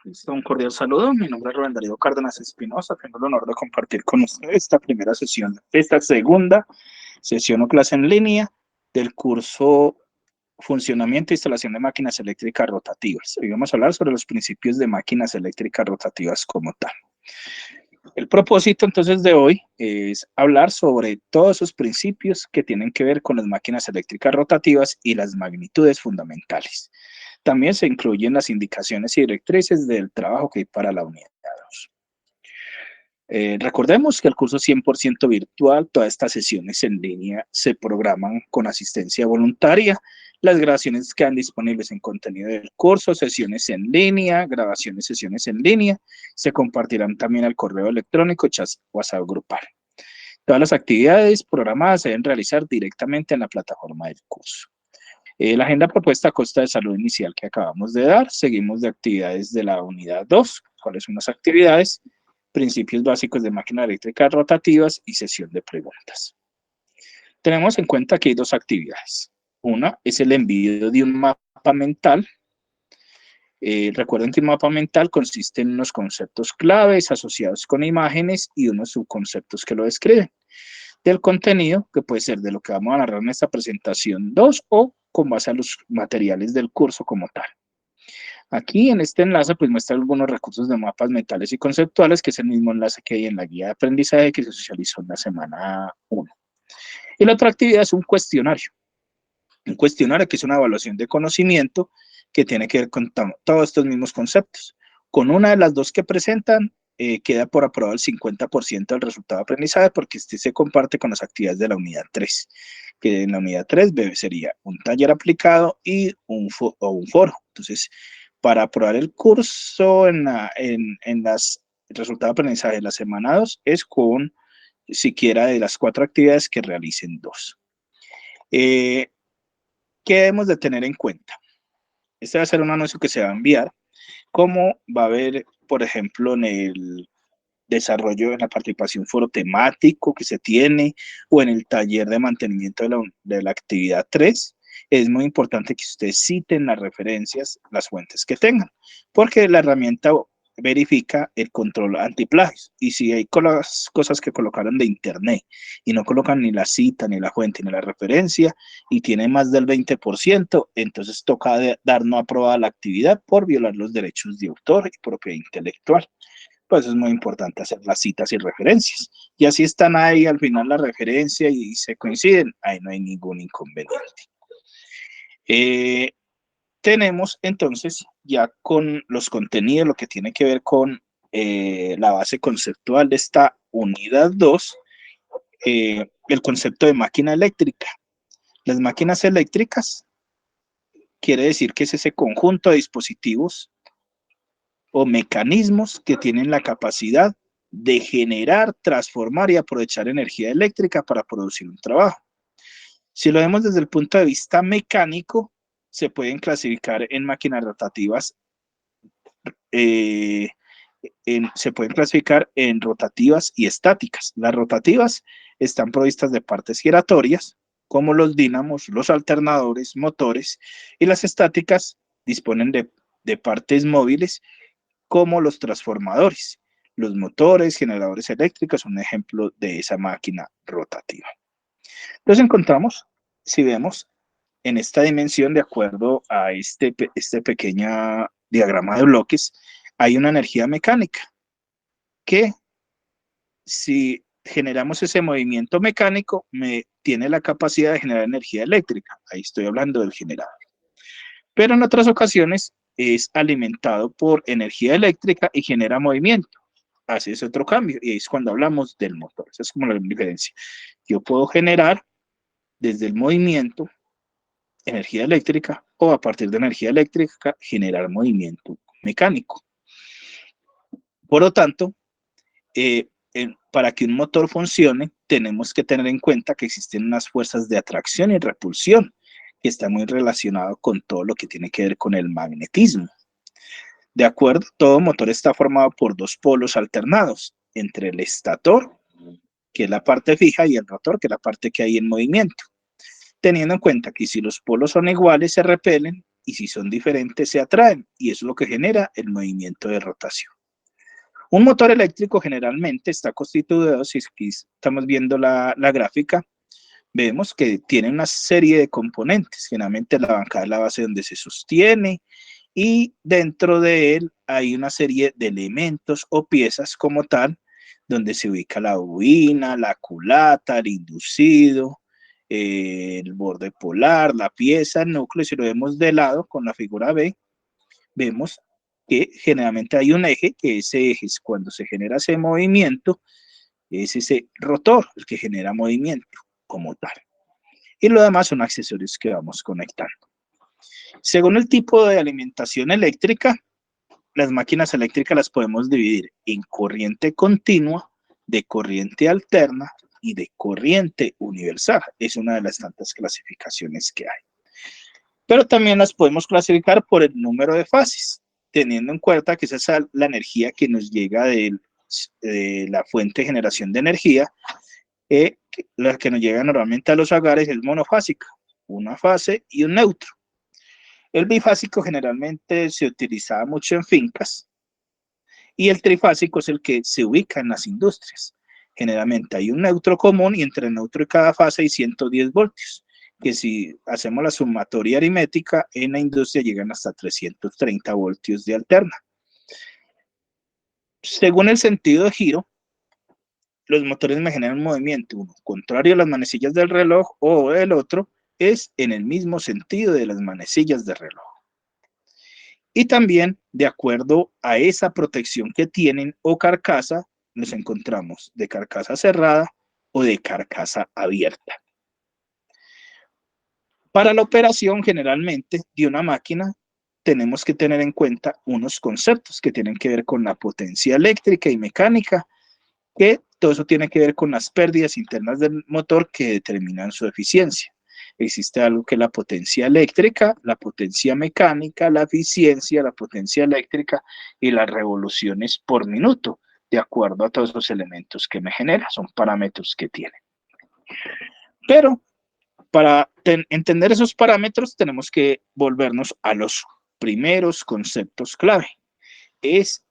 Listo, un cordial saludo. Mi nombre es Rubén Darío Cárdenas Espinosa. Tengo el honor de compartir con ustedes esta primera sesión, esta segunda sesión o clase en línea del curso Funcionamiento e Instalación de Máquinas Eléctricas Rotativas. Hoy vamos a hablar sobre los principios de máquinas eléctricas rotativas como tal. El propósito entonces de hoy es hablar sobre todos esos principios que tienen que ver con las máquinas eléctricas rotativas y las magnitudes fundamentales. También se incluyen las indicaciones y directrices del trabajo que hay para la unidad 2. Recordemos que el curso es 100% virtual, todas estas sesiones en línea se programan con asistencia voluntaria. Las grabaciones quedan disponibles en contenido del curso, sesiones en línea, grabaciones, sesiones en línea. Se compartirán también al correo electrónico, chat, WhatsApp grupal. Todas las actividades programadas se deben realizar directamente en la plataforma del curso. La agenda propuesta consta de salud inicial que acabamos de dar. Seguimos de actividades de la unidad 2. ¿Cuáles son las actividades? Principios básicos de máquinas eléctricas rotativas y sesión de preguntas. Tenemos en cuenta que hay dos actividades. Una es el envío de un mapa mental. Recuerden que un mapa mental consiste en unos conceptos claves asociados con imágenes y unos subconceptos que lo describen. Del contenido, que puede ser de lo que vamos a narrar en esta presentación 2 o con base a los materiales del curso como tal. Aquí en este enlace pues muestra algunos recursos de mapas mentales y conceptuales, que es el mismo enlace que hay en la guía de aprendizaje que se socializó en la semana 1. Y la otra actividad es un cuestionario que es una evaluación de conocimiento que tiene que ver con todos estos mismos conceptos. Con una de las dos que presentan, queda por aprobado el 50% del resultado de aprendizaje, porque este se comparte con las actividades de la unidad 3, que en la unidad 3 sería un taller aplicado y un foro. Entonces, para aprobar el curso en las resultados de aprendizaje de la semana 2 es con siquiera de las 4 actividades que realicen 2. ¿Qué debemos de tener en cuenta? Este va a ser un anuncio que se va a enviar, como va a haber, por ejemplo, en el desarrollo, en la participación foro temático que se tiene, o en el taller de mantenimiento de la actividad 3, es muy importante que ustedes citen las referencias, las fuentes que tengan, porque la herramienta verifica el control antiplagios, y si hay cosas que colocaron de internet y no colocan ni la cita, ni la fuente, ni la referencia, y tiene más del 20%, entonces toca dar no aprobada la actividad por violar los derechos de autor y propiedad intelectual. Pues es muy importante hacer las citas y referencias. Y así están ahí al final la referencia y se coinciden, ahí no hay ningún inconveniente. Tenemos entonces ya con los contenidos, lo que tiene que ver con la base conceptual de esta unidad 2, el concepto de máquina eléctrica. Las máquinas eléctricas quiere decir que es ese conjunto de dispositivos o mecanismos que tienen la capacidad de generar, transformar y aprovechar energía eléctrica para producir un trabajo. Si lo vemos desde el punto de vista mecánico, se pueden clasificar en máquinas rotativas, se pueden clasificar en rotativas y estáticas. Las rotativas están provistas de partes giratorias, como los dínamos, los alternadores, motores, y las estáticas disponen de partes móviles, como los transformadores. Los motores, generadores eléctricos son un ejemplo de esa máquina rotativa. Entonces encontramos, si vemos, en esta dimensión, de acuerdo a este pequeño diagrama de bloques, hay una energía mecánica que, si generamos ese movimiento mecánico, tiene la capacidad de generar energía eléctrica. Ahí estoy hablando del generador. Pero en otras ocasiones es alimentado por energía eléctrica y genera movimiento. Hace ese otro cambio, y es cuando hablamos del motor. Esa es como la diferencia. Yo puedo generar desde el movimiento energía eléctrica, o a partir de energía eléctrica generar movimiento mecánico. Por lo tanto, para que un motor funcione, tenemos que tener en cuenta que existen unas fuerzas de atracción y repulsión, que está muy relacionado con todo lo que tiene que ver con el magnetismo. De acuerdo, todo motor está formado por dos polos alternados, entre el estator, que es la parte fija, y el rotor, que es la parte que hay en movimiento. teniendo en cuenta que si los polos son iguales se repelen y si son diferentes se atraen, y eso es lo que genera el movimiento de rotación. Un motor eléctrico generalmente está constituido, si aquí estamos viendo la gráfica, vemos que tiene una serie de componentes, generalmente la bancada es la base donde se sostiene, y dentro de él hay una serie de elementos o piezas como tal, donde se ubica la bobina, la culata, el inducido, el borde polar, la pieza, el núcleo. Si lo vemos de lado con la figura B, vemos que generalmente hay un eje, que ese eje es cuando se genera ese movimiento, es ese rotor el que genera movimiento como tal. Y lo demás son accesorios que vamos conectando. Según el tipo de alimentación eléctrica, las máquinas eléctricas las podemos dividir en corriente continua, de corriente alterna y de corriente universal. Es una de las tantas clasificaciones que hay. Pero también las podemos clasificar por el número de fases, teniendo en cuenta que esa es la energía que nos llega de la fuente de generación de energía, la que nos llega normalmente a los hogares es monofásica, una fase y un neutro. El bifásico generalmente se utilizaba mucho en fincas y el trifásico es el que se ubica en las industrias. Generalmente hay un neutro común y entre el neutro y cada fase hay 110 voltios, que si hacemos la sumatoria aritmética en la industria llegan hasta 330 voltios de alterna. Según el sentido de giro, los motores me generan un movimiento, uno contrario a las manecillas del reloj o el otro es en el mismo sentido de las manecillas del reloj. Y también, de acuerdo a esa protección que tienen o carcasa, nos encontramos de carcasa cerrada o de carcasa abierta. Para la operación generalmente de una máquina tenemos que tener en cuenta unos conceptos que tienen que ver con la potencia eléctrica y mecánica, que todo eso tiene que ver con las pérdidas internas del motor que determinan su eficiencia. Existe algo que es la potencia eléctrica, la potencia mecánica, la eficiencia, la potencia eléctrica y las revoluciones por minuto, de acuerdo a todos los elementos que me genera, son parámetros que tiene. Pero para entender esos parámetros tenemos que volvernos a los primeros conceptos clave. Es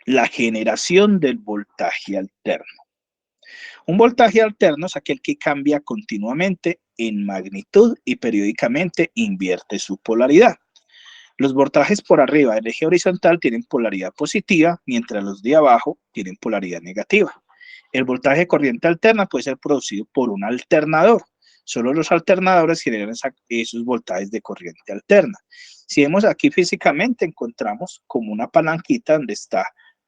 la generación del voltaje alterno. Un voltaje alterno es aquel que cambia continuamente en magnitud y periódicamente invierte su polaridad. Los voltajes por arriba del eje horizontal tienen polaridad positiva, mientras los de abajo tienen polaridad negativa. El voltaje de corriente alterna puede ser producido por un alternador. Solo los alternadores generan esos voltajes de corriente alterna. Si vemos aquí físicamente, encontramos como una palanquita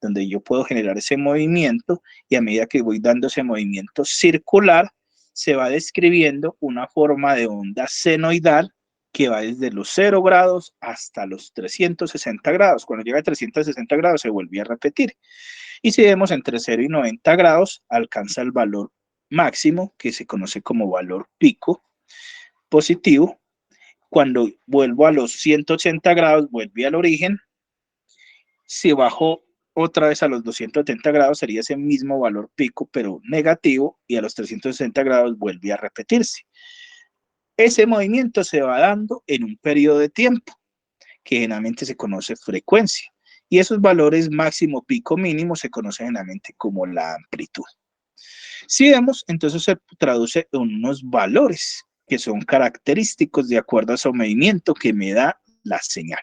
donde yo puedo generar ese movimiento, y a medida que voy dando ese movimiento circular, se va describiendo una forma de onda senoidal que va desde los 0 grados hasta los 360 grados. Cuando llega a 360 grados se vuelve a repetir. Y si vemos entre 0 y 90 grados, alcanza el valor máximo, que se conoce como valor pico positivo. Cuando vuelvo a los 180 grados, vuelve al origen. Si bajo otra vez a los 270 grados, sería ese mismo valor pico, pero negativo, y a los 360 grados vuelve a repetirse. Ese movimiento se va dando en un periodo de tiempo, que generalmente se conoce frecuencia, y esos valores máximo, pico, mínimo se conocen generalmente como la amplitud. Si vemos, entonces se traduce en unos valores que son característicos de acuerdo a su movimiento que me da la señal.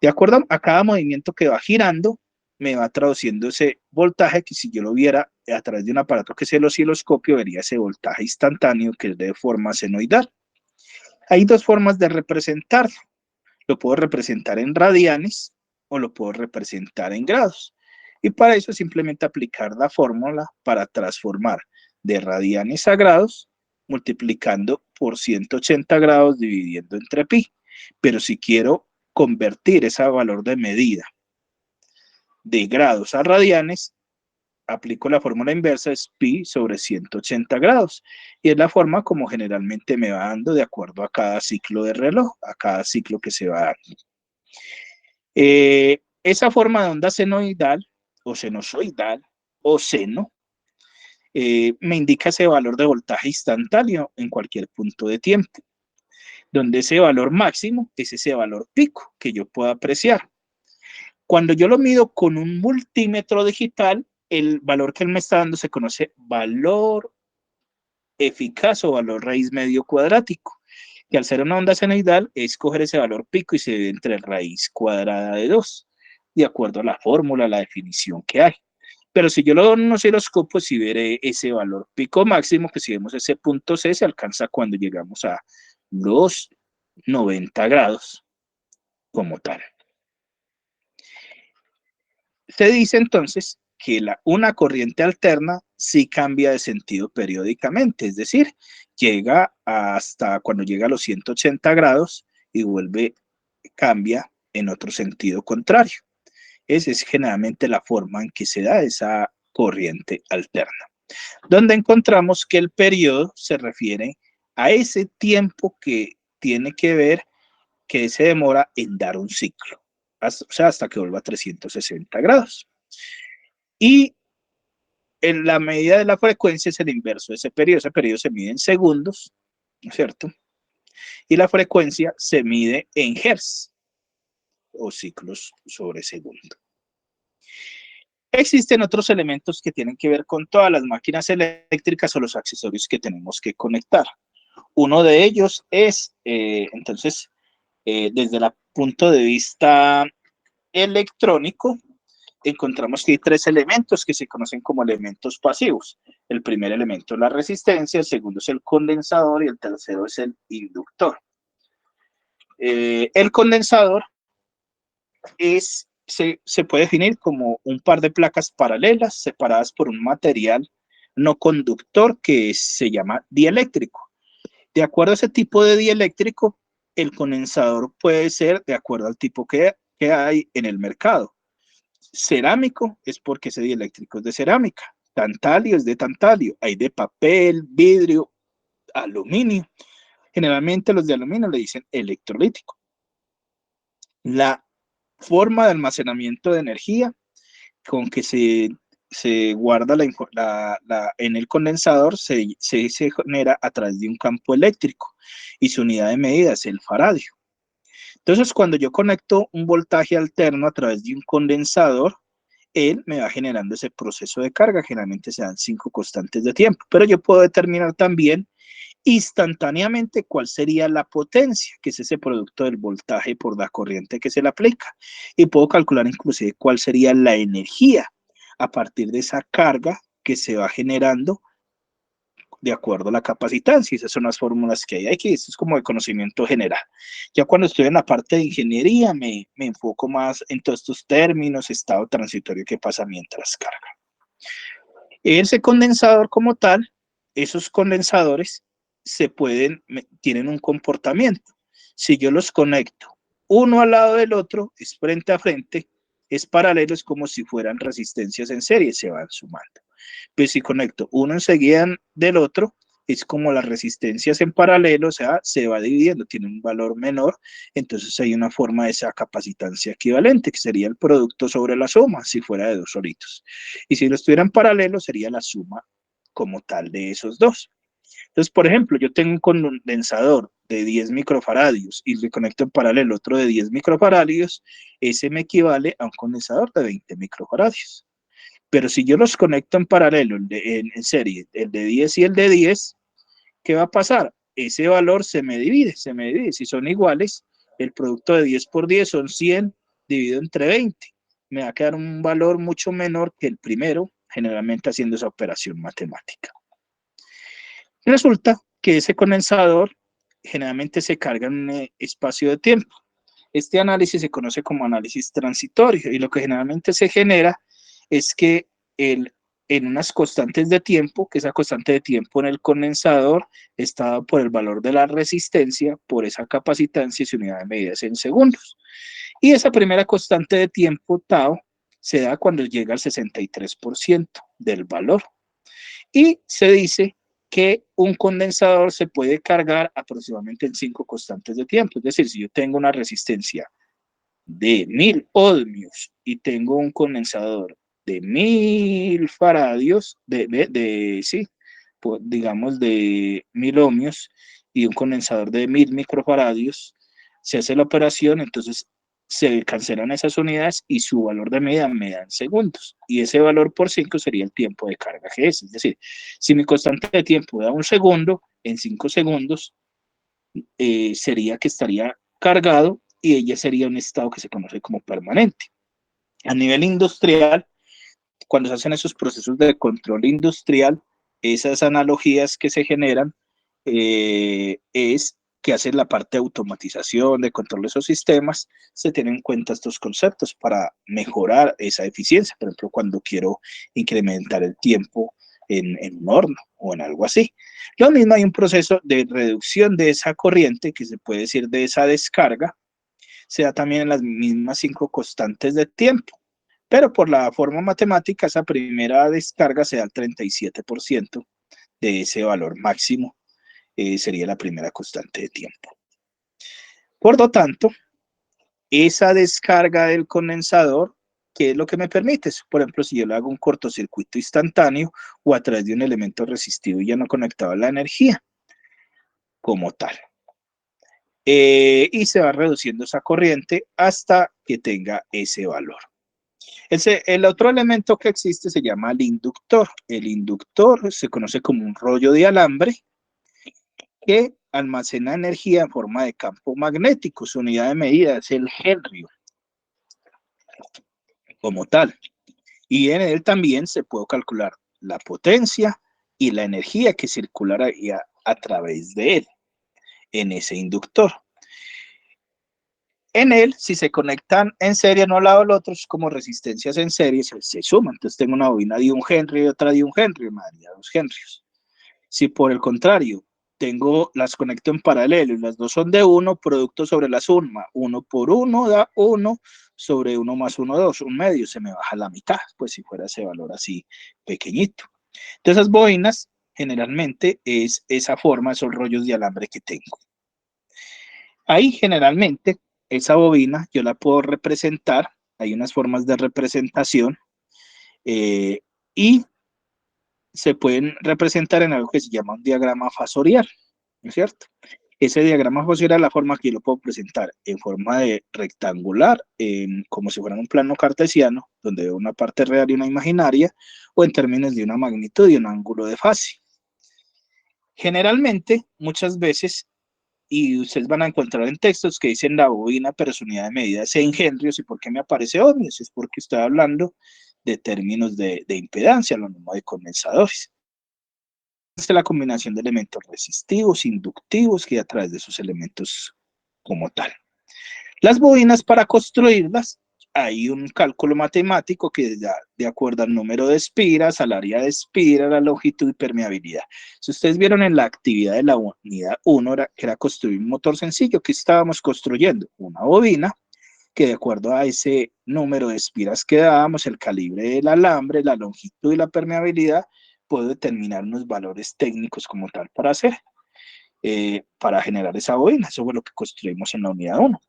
De acuerdo a cada movimiento que va girando, me va traduciendo ese voltaje, que si yo lo viera a través de un aparato que es el osciloscopio, vería ese voltaje instantáneo que es de forma senoidal. Hay dos formas de representarlo. Lo puedo representar en radianes o lo puedo representar en grados. Y para eso simplemente aplicar la fórmula para transformar de radianes a grados, multiplicando por 180 grados dividiendo entre pi. Pero si quiero convertir ese valor de medida de grados a radianes, aplico la fórmula inversa, es pi sobre 180 grados. Y es la forma como generalmente me va dando de acuerdo a cada ciclo de reloj, a cada ciclo que se va dando. Esa forma de onda senoidal o sinusoidal o seno me indica ese valor de voltaje instantáneo en cualquier punto de tiempo, donde ese valor máximo es ese valor pico que yo puedo apreciar. Cuando yo lo mido con un multímetro digital, el valor que él me está dando se conoce valor eficaz o valor raíz medio cuadrático, que al ser una onda senoidal es coger ese valor pico y se divide entre raíz cuadrada de 2, de acuerdo a la fórmula, la definición que hay. Pero si yo lo doy en un osciloscopio, si veré ese valor pico máximo, que si vemos ese punto C, se alcanza cuando llegamos a los 90 grados como tal. Se dice entonces que una corriente alterna sí cambia de sentido periódicamente, es decir, llega hasta cuando llega a los 180 grados y cambia en otro sentido contrario. Esa es generalmente la forma en que se da esa corriente alterna, donde encontramos que el periodo se refiere a ese tiempo que tiene que ver que se demora en dar un ciclo, o sea, hasta que vuelva a 360 grados. Y en la medida de la frecuencia es el inverso de ese periodo se mide en segundos, ¿no es cierto? Y la frecuencia se mide en hertz o ciclos sobre segundo. Existen otros elementos que tienen que ver con todas las máquinas eléctricas o los accesorios que tenemos que conectar. Uno de ellos es, entonces, desde el punto de vista electrónico, encontramos que hay tres elementos que se conocen como elementos pasivos. El primer elemento es la resistencia, el segundo es el condensador y el tercero es el inductor. El condensador se puede definir como un par de placas paralelas separadas por un material no conductor que se llama dieléctrico. De acuerdo a ese tipo de dieléctrico, el condensador puede ser de acuerdo al tipo que hay en el mercado. Cerámico es porque ese dieléctrico es de cerámica. Tantalio es de tantalio. Hay de papel, vidrio, aluminio. Generalmente los de aluminio le dicen electrolítico. La forma de almacenamiento de energía con que se guarda en el condensador se genera a través de un campo eléctrico y su unidad de medida es el faradio. Entonces, cuando yo conecto un voltaje alterno a través de un condensador, él me va generando ese proceso de carga. Generalmente se dan 5 constantes de tiempo, pero yo puedo determinar también instantáneamente cuál sería la potencia, que es ese producto del voltaje por la corriente que se le aplica. Y puedo calcular inclusive cuál sería la energía a partir de esa carga que se va generando de acuerdo a la capacitancia. Esas son las fórmulas que hay aquí. Esto es como de conocimiento general. Ya cuando estoy en la parte de ingeniería me enfoco más en todos estos términos, estado transitorio que pasa mientras carga. Ese condensador como tal, esos condensadores tienen un comportamiento. Si yo los conecto uno al lado del otro, es frente a frente, es paralelo, es como si fueran resistencias en serie, se van sumando. Pues si conecto uno enseguida del otro, es como las resistencias en paralelo, o sea, se va dividiendo, tiene un valor menor, entonces hay una forma de esa capacitancia equivalente, que sería el producto sobre la suma, si fuera de dos solitos. Y si lo estuviera en paralelo, sería la suma como tal de esos dos. Entonces, por ejemplo, yo tengo un condensador de 10 microfaradios y le conecto en paralelo otro de 10 microfaradios, ese me equivale a un condensador de 20 microfaradios. Pero si yo los conecto en paralelo, en serie, el de 10 y el de 10, ¿qué va a pasar? Ese valor se me divide. Si son iguales, el producto de 10 por 10 son 100 dividido entre 20. Me va a quedar un valor mucho menor que el primero, generalmente haciendo esa operación matemática. Resulta que ese condensador generalmente se carga en un espacio de tiempo. Este análisis se conoce como análisis transitorio y lo que generalmente se genera es que en unas constantes de tiempo, que esa constante de tiempo en el condensador está dado por el valor de la resistencia, por esa capacitancia y su unidad de medida en segundos. Y esa primera constante de tiempo, tau, se da cuando llega al 63% del valor. Y se dice que un condensador se puede cargar aproximadamente en 5 constantes de tiempo. Es decir, si yo tengo una resistencia de 1000 ohmios y tengo un condensador de 1000 faradios, sí, digamos de 1000 ohmios y un condensador de 1000 microfaradios, se hace la operación, entonces se cancelan esas unidades y su valor de medida me da en segundos. Y ese valor por 5 sería el tiempo de carga que es decir, si mi constante de tiempo da 1 segundo, en 5 segundos sería que estaría cargado y ella sería un estado que se conoce como permanente. A nivel industrial, cuando se hacen esos procesos de control industrial, esas analogías que se generan es que hace la parte de automatización, de control de esos sistemas, se tienen en cuenta estos conceptos para mejorar esa eficiencia. Por ejemplo, cuando quiero incrementar el tiempo en un horno o en algo así. Lo mismo, hay un proceso de reducción de esa corriente, que se puede decir de esa descarga, se da también en las mismas 5 constantes de tiempo. Pero por la forma matemática, esa primera descarga se da al 37% de ese valor máximo, sería la primera constante de tiempo. Por lo tanto, esa descarga del condensador, ¿qué es lo que me permite? Por ejemplo, si yo le hago un cortocircuito instantáneo o a través de un elemento resistivo y ya no conectado a la energía como tal. Y se va reduciendo esa corriente hasta que tenga ese valor. El otro elemento que existe se llama el inductor. El inductor se conoce como un rollo de alambre que almacena energía en forma de campo magnético. Su unidad de medida es el Henry como tal. Y en él también se puede calcular la potencia y la energía que circularía a través de él, en ese inductor. En él, si se conectan en serie, no al lado del otro, es como resistencias en serie, se suman. Entonces tengo una bobina de 1 Henry y otra de 1 Henry, me daría 2 Henrys. Si por el contrario, las conecto en paralelo y las dos son de 1, producto sobre la suma, 1 por 1 da 1, sobre 1 más 1, 2, un medio, se me baja la mitad, pues si fuera ese valor así pequeñito. Entonces, esas bobinas, generalmente, es esa forma, esos rollos de alambre que tengo. Ahí, generalmente, esa bobina yo la puedo representar, hay unas formas de representación, y se pueden representar en algo que se llama un diagrama fasorial, ¿no es cierto? Ese diagrama fasorial es la forma que yo lo puedo presentar en forma de rectangular, como si fuera un plano cartesiano, donde veo una parte real y una imaginaria, o en términos de una magnitud y un ángulo de fase. Generalmente, muchas veces, y ustedes van a encontrar en textos que dicen la bobina, pero su unidad de medida es en henrios, ¿y por qué me aparece ohmios? Es porque estoy hablando de términos de impedancia, lo mismo de condensadores. Esta es la combinación de elementos resistivos, inductivos, que a través de esos elementos como tal. Las bobinas, para construirlas, hay un cálculo matemático que da de acuerdo al número de espiras, al área de espira, la longitud y permeabilidad. Si ustedes vieron en la actividad de la unidad 1, era construir un motor sencillo. ¿Qué estábamos construyendo? Una bobina que, de acuerdo a ese número de espiras que dábamos, el calibre del alambre, la longitud y la permeabilidad, puedo determinar unos valores técnicos como tal para generar esa bobina. Eso fue lo que construimos en la unidad 1.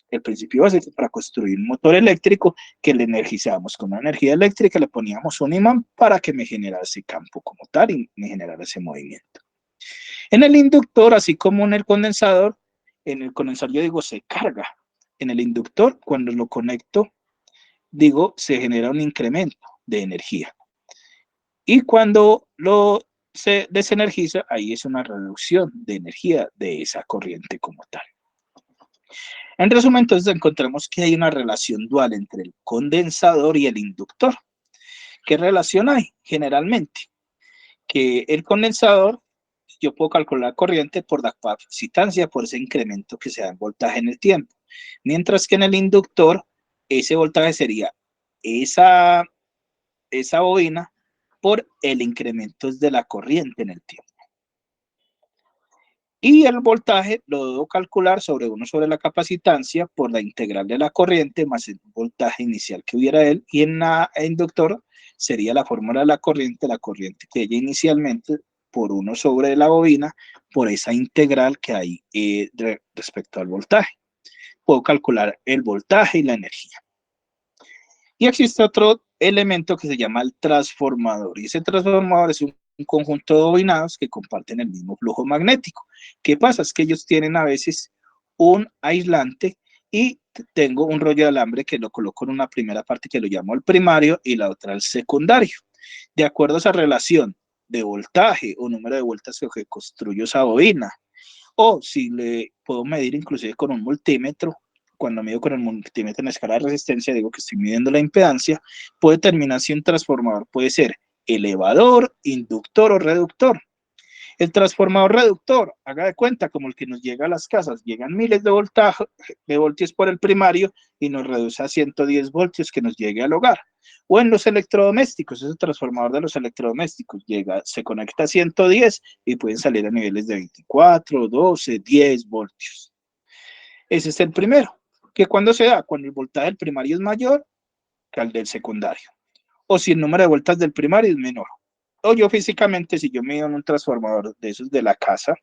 El principio básico para construir un motor eléctrico que le energizamos con una energía eléctrica, le poníamos un imán para que me generara ese campo como tal y me generara ese movimiento. En el inductor, así como en el condensador yo digo se carga. En el inductor, cuando lo conecto, digo se genera un incremento de energía. Y cuando se desenergiza, ahí es una reducción de energía de esa corriente como tal. En resumen, entonces encontramos que hay una relación dual entre el condensador y el inductor. ¿Qué relación hay? Generalmente, que el condensador, yo puedo calcular la corriente por la capacitancia, por ese incremento que se da en voltaje en el tiempo. Mientras que en el inductor, ese voltaje sería esa bobina por el incremento de la corriente en el tiempo. Y el voltaje lo debo calcular sobre 1 sobre la capacitancia por la integral de la corriente más el voltaje inicial que hubiera él. Y en el inductor sería la fórmula de la corriente que ella inicialmente por 1 sobre la bobina, por esa integral que hay respecto al voltaje. Puedo calcular el voltaje y la energía. Y existe otro elemento que se llama el transformador. Y ese transformador es un conjunto de bobinados que comparten el mismo flujo magnético. ¿Qué pasa? Es que ellos tienen a veces un aislante y tengo un rollo de alambre que lo coloco en una primera parte que lo llamo el primario y la otra el secundario. De acuerdo a esa relación de voltaje o número de vueltas que construyo esa bobina, o si le puedo medir inclusive con un multímetro, cuando mido con el multímetro en la escala de resistencia, digo que estoy midiendo la impedancia, puedo determinar si un transformador puede ser elevador, inductor o reductor. El transformador reductor, haga de cuenta, como el que nos llega a las casas, llegan miles de voltios por el primario y nos reduce a 110 voltios que nos llegue al hogar. O en los electrodomésticos, ese transformador de los electrodomésticos llega, se conecta a 110 y pueden salir a niveles de 24, 12, 10 voltios. Ese es el primero. ¿Que cuando se da? Cuando el voltaje del primario es mayor que el del secundario. O si el número de vueltas del primario es menor. O yo físicamente, si yo mido en un transformador de esos de la casa,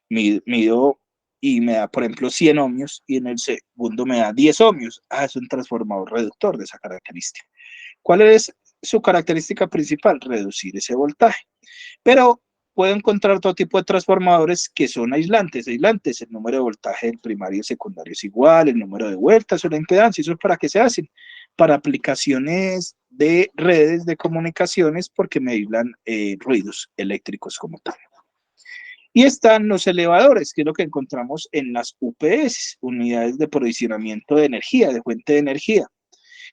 mido y me da, por ejemplo, 100 ohmios y en el segundo me da 10 ohmios. Es un transformador reductor de esa característica. ¿Cuál es su característica principal? Reducir ese voltaje. Pero puedo encontrar todo tipo de transformadores que son aislantes. Aislantes, el número de voltaje del primario y secundario es igual, el número de vueltas o la impedancia. ¿Eso es para qué se hacen? Para aplicaciones de redes de comunicaciones porque me aíslan ruidos eléctricos como tal. Y están los elevadores, que es lo que encontramos en las UPS, unidades de aprovisionamiento de energía, de fuente de energía,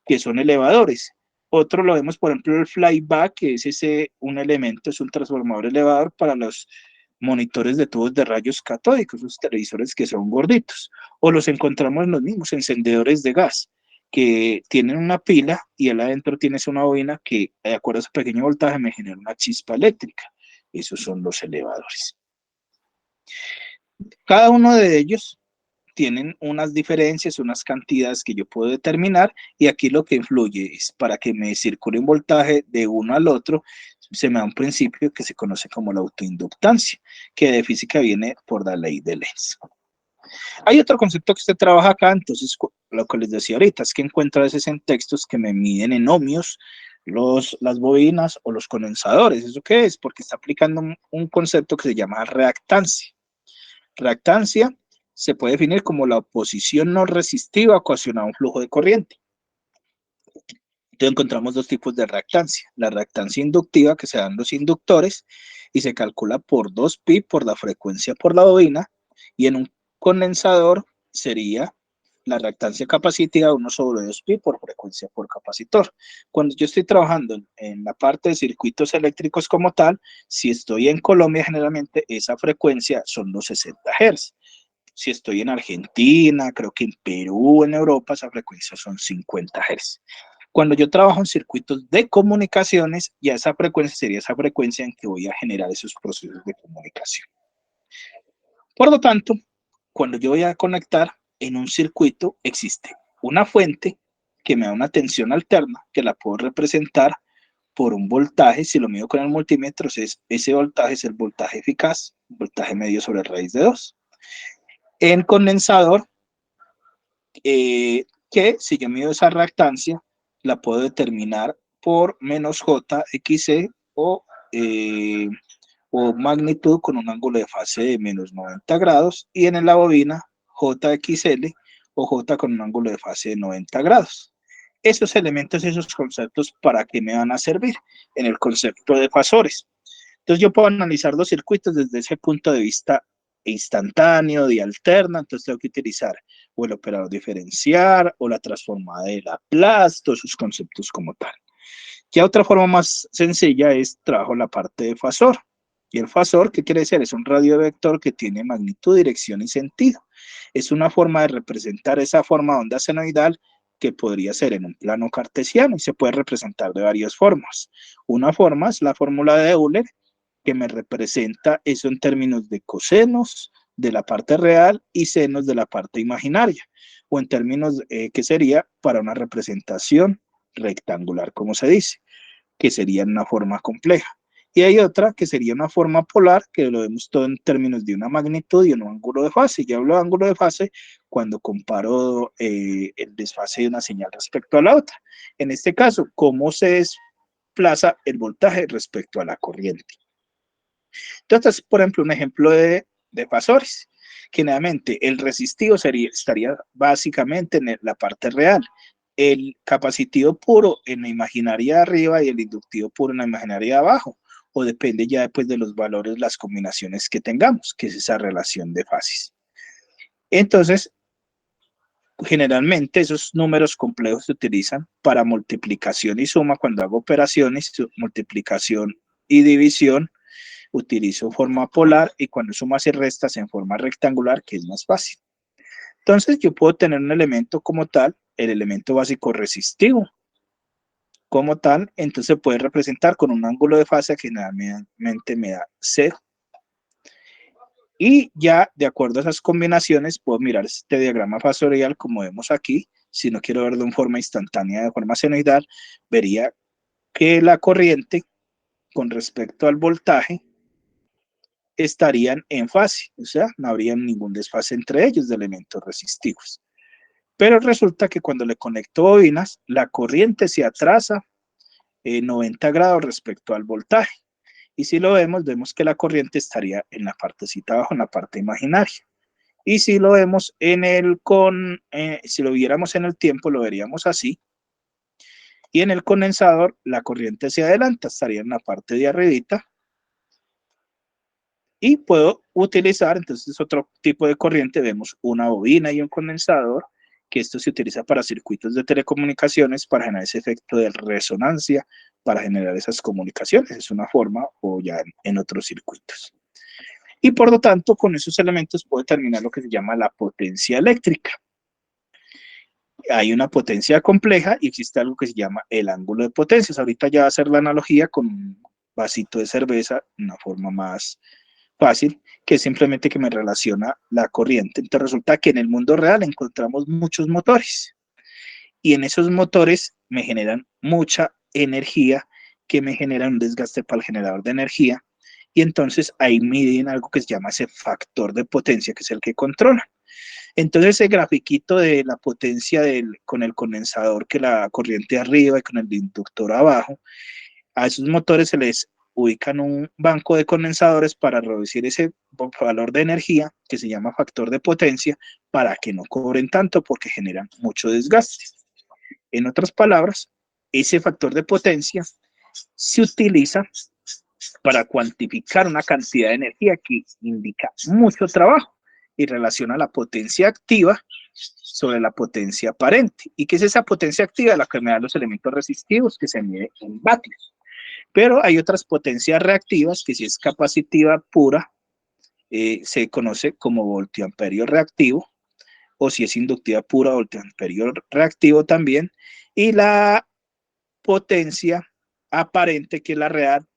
que son elevadores. Otro lo vemos, por ejemplo, el flyback, que es un elemento, es un transformador elevador para los monitores de tubos de rayos catódicos, esos televisores que son gorditos. O los encontramos en los mismos encendedores de gas, que tienen una pila y él adentro tienes una bobina que, de acuerdo a ese pequeño voltaje, me genera una chispa eléctrica. Esos son los elevadores. Cada uno de ellos tienen unas diferencias, unas cantidades que yo puedo determinar y aquí lo que influye es para que me circule un voltaje de uno al otro, se me da un principio que se conoce como la autoinductancia, que de física viene por la ley de Lenz. Hay otro concepto que usted trabaja acá, entonces lo que les decía ahorita es que encuentro a veces en textos que me miden en ohmios las bobinas o los condensadores. ¿Eso qué es? Porque está aplicando un concepto que se llama reactancia. Reactancia se puede definir como la oposición no resistiva ocasionada a un flujo de corriente. Entonces encontramos dos tipos de reactancia. La reactancia inductiva, que se dan los inductores, y se calcula por 2pi por la frecuencia por la bobina, y en un condensador sería la reactancia capacitiva 1 sobre 2pi por frecuencia por capacitor. Cuando yo estoy trabajando en la parte de circuitos eléctricos como tal, si estoy en Colombia, generalmente esa frecuencia son los 60 Hz. Si estoy en Argentina, creo que en Perú, en Europa, esa frecuencia son 50 Hz. Cuando yo trabajo en circuitos de comunicaciones, ya esa frecuencia sería esa frecuencia en que voy a generar esos procesos de comunicación. Por lo tanto, cuando yo voy a conectar en un circuito, existe una fuente que me da una tensión alterna, que la puedo representar por un voltaje. Si lo mido con el multímetro, ese voltaje es el voltaje eficaz, voltaje medio sobre raíz de 2. En condensador, que si yo mido esa reactancia, la puedo determinar por menos JXC o magnitud con un ángulo de fase de menos 90 grados, y en la bobina JXL o J con un ángulo de fase de 90 grados. Esos elementos, esos conceptos, ¿para qué me van a servir? En el concepto de fasores. Entonces yo puedo analizar los circuitos desde ese punto de vista instantáneo, de alterna, entonces tengo que utilizar o el operador diferencial o la transformada de Laplace, todos esos conceptos como tal. Ya otra forma más sencilla es trabajo la parte de fasor. Y el fasor, ¿qué quiere decir? Es un radiovector que tiene magnitud, dirección y sentido. Es una forma de representar esa forma de onda senoidal que podría ser en un plano cartesiano y se puede representar de varias formas. Una forma es la fórmula de Euler, que me representa eso en términos de cosenos de la parte real y senos de la parte imaginaria, o en términos que sería para una representación rectangular, como se dice, que sería una forma compleja. Y hay otra que sería una forma polar, que lo vemos todo en términos de una magnitud y un ángulo de fase. Ya hablo de ángulo de fase cuando comparo el desfase de una señal respecto a la otra. En este caso, cómo se desplaza el voltaje respecto a la corriente. Entonces, por ejemplo, un ejemplo de fasores. Generalmente, el resistivo estaría básicamente en la parte real, el capacitivo puro en la imaginaria de arriba y el inductivo puro en la imaginaria de abajo, o depende ya después de los valores, las combinaciones que tengamos, que es esa relación de fases. Entonces, generalmente esos números complejos se utilizan para multiplicación y suma cuando hago operaciones, multiplicación y división, utilizo forma polar, y cuando sumas y restas en forma rectangular, que es más fácil. Entonces yo puedo tener un elemento como tal, el elemento básico resistivo como tal, entonces se puede representar con un ángulo de fase que generalmente me da 0. Y ya de acuerdo a esas combinaciones puedo mirar este diagrama fasorial como vemos aquí. Si no quiero verlo en forma instantánea, de forma senoidal, vería que la corriente con respecto al voltaje estarían en fase, o sea, no habría ningún desfase entre ellos de elementos resistivos. Pero resulta que cuando le conecto bobinas, la corriente se atrasa 90 grados respecto al voltaje. Y si lo vemos, vemos que la corriente estaría en la partecita abajo, en la parte imaginaria. Y si lo vemos si lo viéramos en el tiempo, lo veríamos así. Y en el condensador, la corriente se adelanta, estaría en la parte de arribita. Y puedo utilizar, entonces, otro tipo de corriente. Vemos una bobina y un condensador, que esto se utiliza para circuitos de telecomunicaciones, para generar ese efecto de resonancia, para generar esas comunicaciones. Es una forma, o ya en otros circuitos. Y por lo tanto, con esos elementos puedo determinar lo que se llama la potencia eléctrica. Hay una potencia compleja y existe algo que se llama el ángulo de potencias. Ahorita ya va a hacer la analogía con un vasito de cerveza, una forma más fácil, que es simplemente que me relaciona la corriente. Entonces resulta que en el mundo real encontramos muchos motores, y en esos motores me generan mucha energía, que me genera un desgaste para el generador de energía, y entonces ahí miden algo que se llama ese factor de potencia, que es el que controla. Entonces ese grafiquito de la potencia con el condensador, que la corriente arriba y con el inductor abajo, a esos motores se les ubican un banco de condensadores para reducir ese valor de energía, que se llama factor de potencia, para que no cobren tanto porque generan mucho desgaste. En otras palabras, ese factor de potencia se utiliza para cuantificar una cantidad de energía que indica mucho trabajo y relaciona la potencia activa sobre la potencia aparente. ¿Y qué es esa potencia activa? La que me da los elementos resistivos, que se mide en vatios. Pero hay otras potencias reactivas, que si es capacitiva pura, se conoce como voltiamperio reactivo, o si es inductiva pura, voltiamperio reactivo también. Y la potencia aparente, que es la real,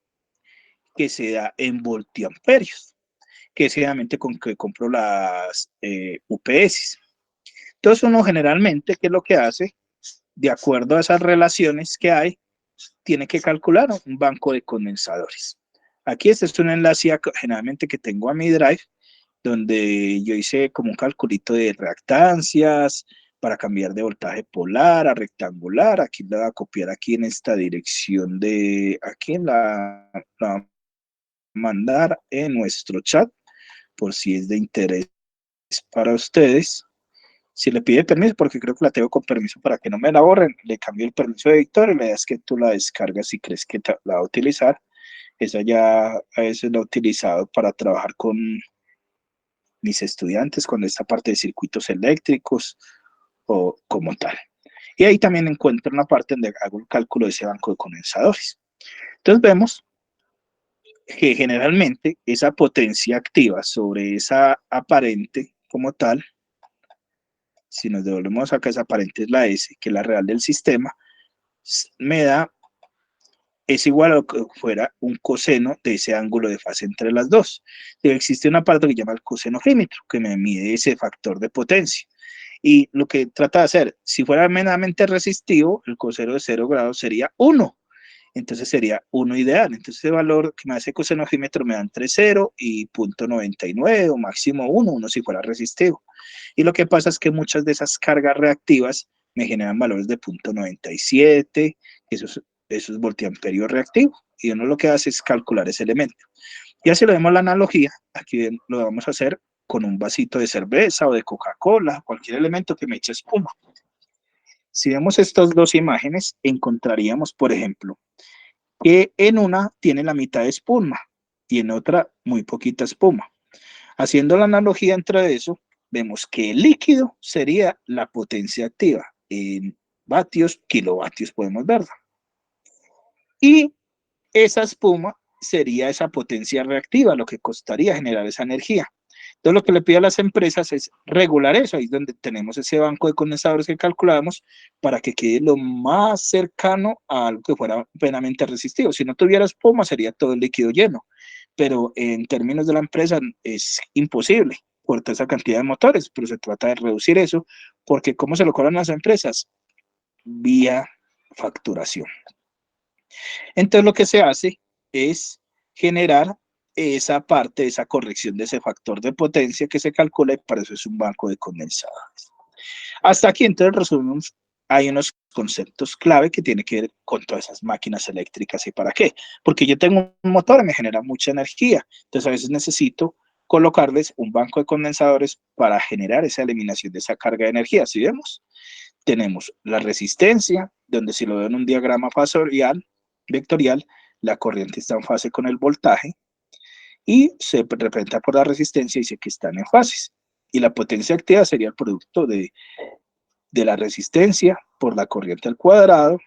que se da en voltiamperios, que es generalmente con que compro las UPS. Entonces uno generalmente, ¿qué es lo que hace? De acuerdo a esas relaciones que hay, tiene que calcular un banco de condensadores. Aquí este es un enlace generalmente que tengo a mi Drive, donde yo hice como un calculito de reactancias para cambiar de voltaje polar a rectangular. Aquí la voy a copiar aquí en esta dirección de aquí, la mandar en nuestro chat por si es de interés para ustedes. Si le pide permiso, porque creo que la tengo con permiso para que no me la borren, le cambio el permiso de editor y le das que tú la descargas si crees que la va a utilizar. Esa ya a veces la he utilizado para trabajar con mis estudiantes con esta parte de circuitos eléctricos o como tal. Y ahí también encuentro una parte donde hago el cálculo de ese banco de condensadores. Entonces vemos que generalmente esa potencia activa sobre esa aparente como tal, si nos devolvemos acá, esa aparente es la S, que es la real del sistema, me da, es igual a lo que fuera un coseno de ese ángulo de fase entre las dos. Pero existe una parte que se llama el cosenogímetro, que me mide ese factor de potencia. Y lo que trata de hacer, si fuera meramente resistivo, el coseno de 0 grados sería 1. Entonces sería 1 ideal. Entonces ese valor que me hace cosenogímetro me da entre 0 y 0.99 o máximo 1 si fuera resistivo. Y lo que pasa es que muchas de esas cargas reactivas me generan valores de 0.97, eso es voltiamperio reactivo. Y uno lo que hace es calcular ese elemento. Y así lo vemos la analogía, aquí lo vamos a hacer con un vasito de cerveza o de Coca-Cola, cualquier elemento que me eche espuma. Si vemos estas dos imágenes, encontraríamos, por ejemplo, que en una tiene la mitad de espuma y en otra muy poquita espuma. Haciendo la analogía entre eso, vemos que el líquido sería la potencia activa. En vatios, kilovatios podemos verla. Y esa espuma sería esa potencia reactiva, lo que costaría generar esa energía. Entonces, lo que le pido a las empresas es regular eso, ahí es donde tenemos ese banco de condensadores que calculamos para que quede lo más cercano a algo que fuera plenamente resistivo. Si no tuviera espuma, sería todo el líquido lleno, pero en términos de la empresa es imposible por toda esa cantidad de motores, pero se trata de reducir eso, porque ¿cómo se lo cobran las empresas? Vía facturación. Entonces lo que se hace es generar esa parte, esa corrección de ese factor de potencia que se calcula y para eso es un banco de condensadores. Hasta aquí entonces resumimos, hay unos conceptos clave que tienen que ver con todas esas máquinas eléctricas y para qué. Porque yo tengo un motor y me genera mucha energía, entonces a veces necesito colocarles un banco de condensadores para generar esa eliminación de esa carga de energía. ¿Sí vemos? Tenemos la resistencia, donde si lo veo en un diagrama vectorial, la corriente está en fase con el voltaje y se representa por la resistencia y dice que están en fases. Y la potencia activa sería el producto de la resistencia por la corriente al cuadrado,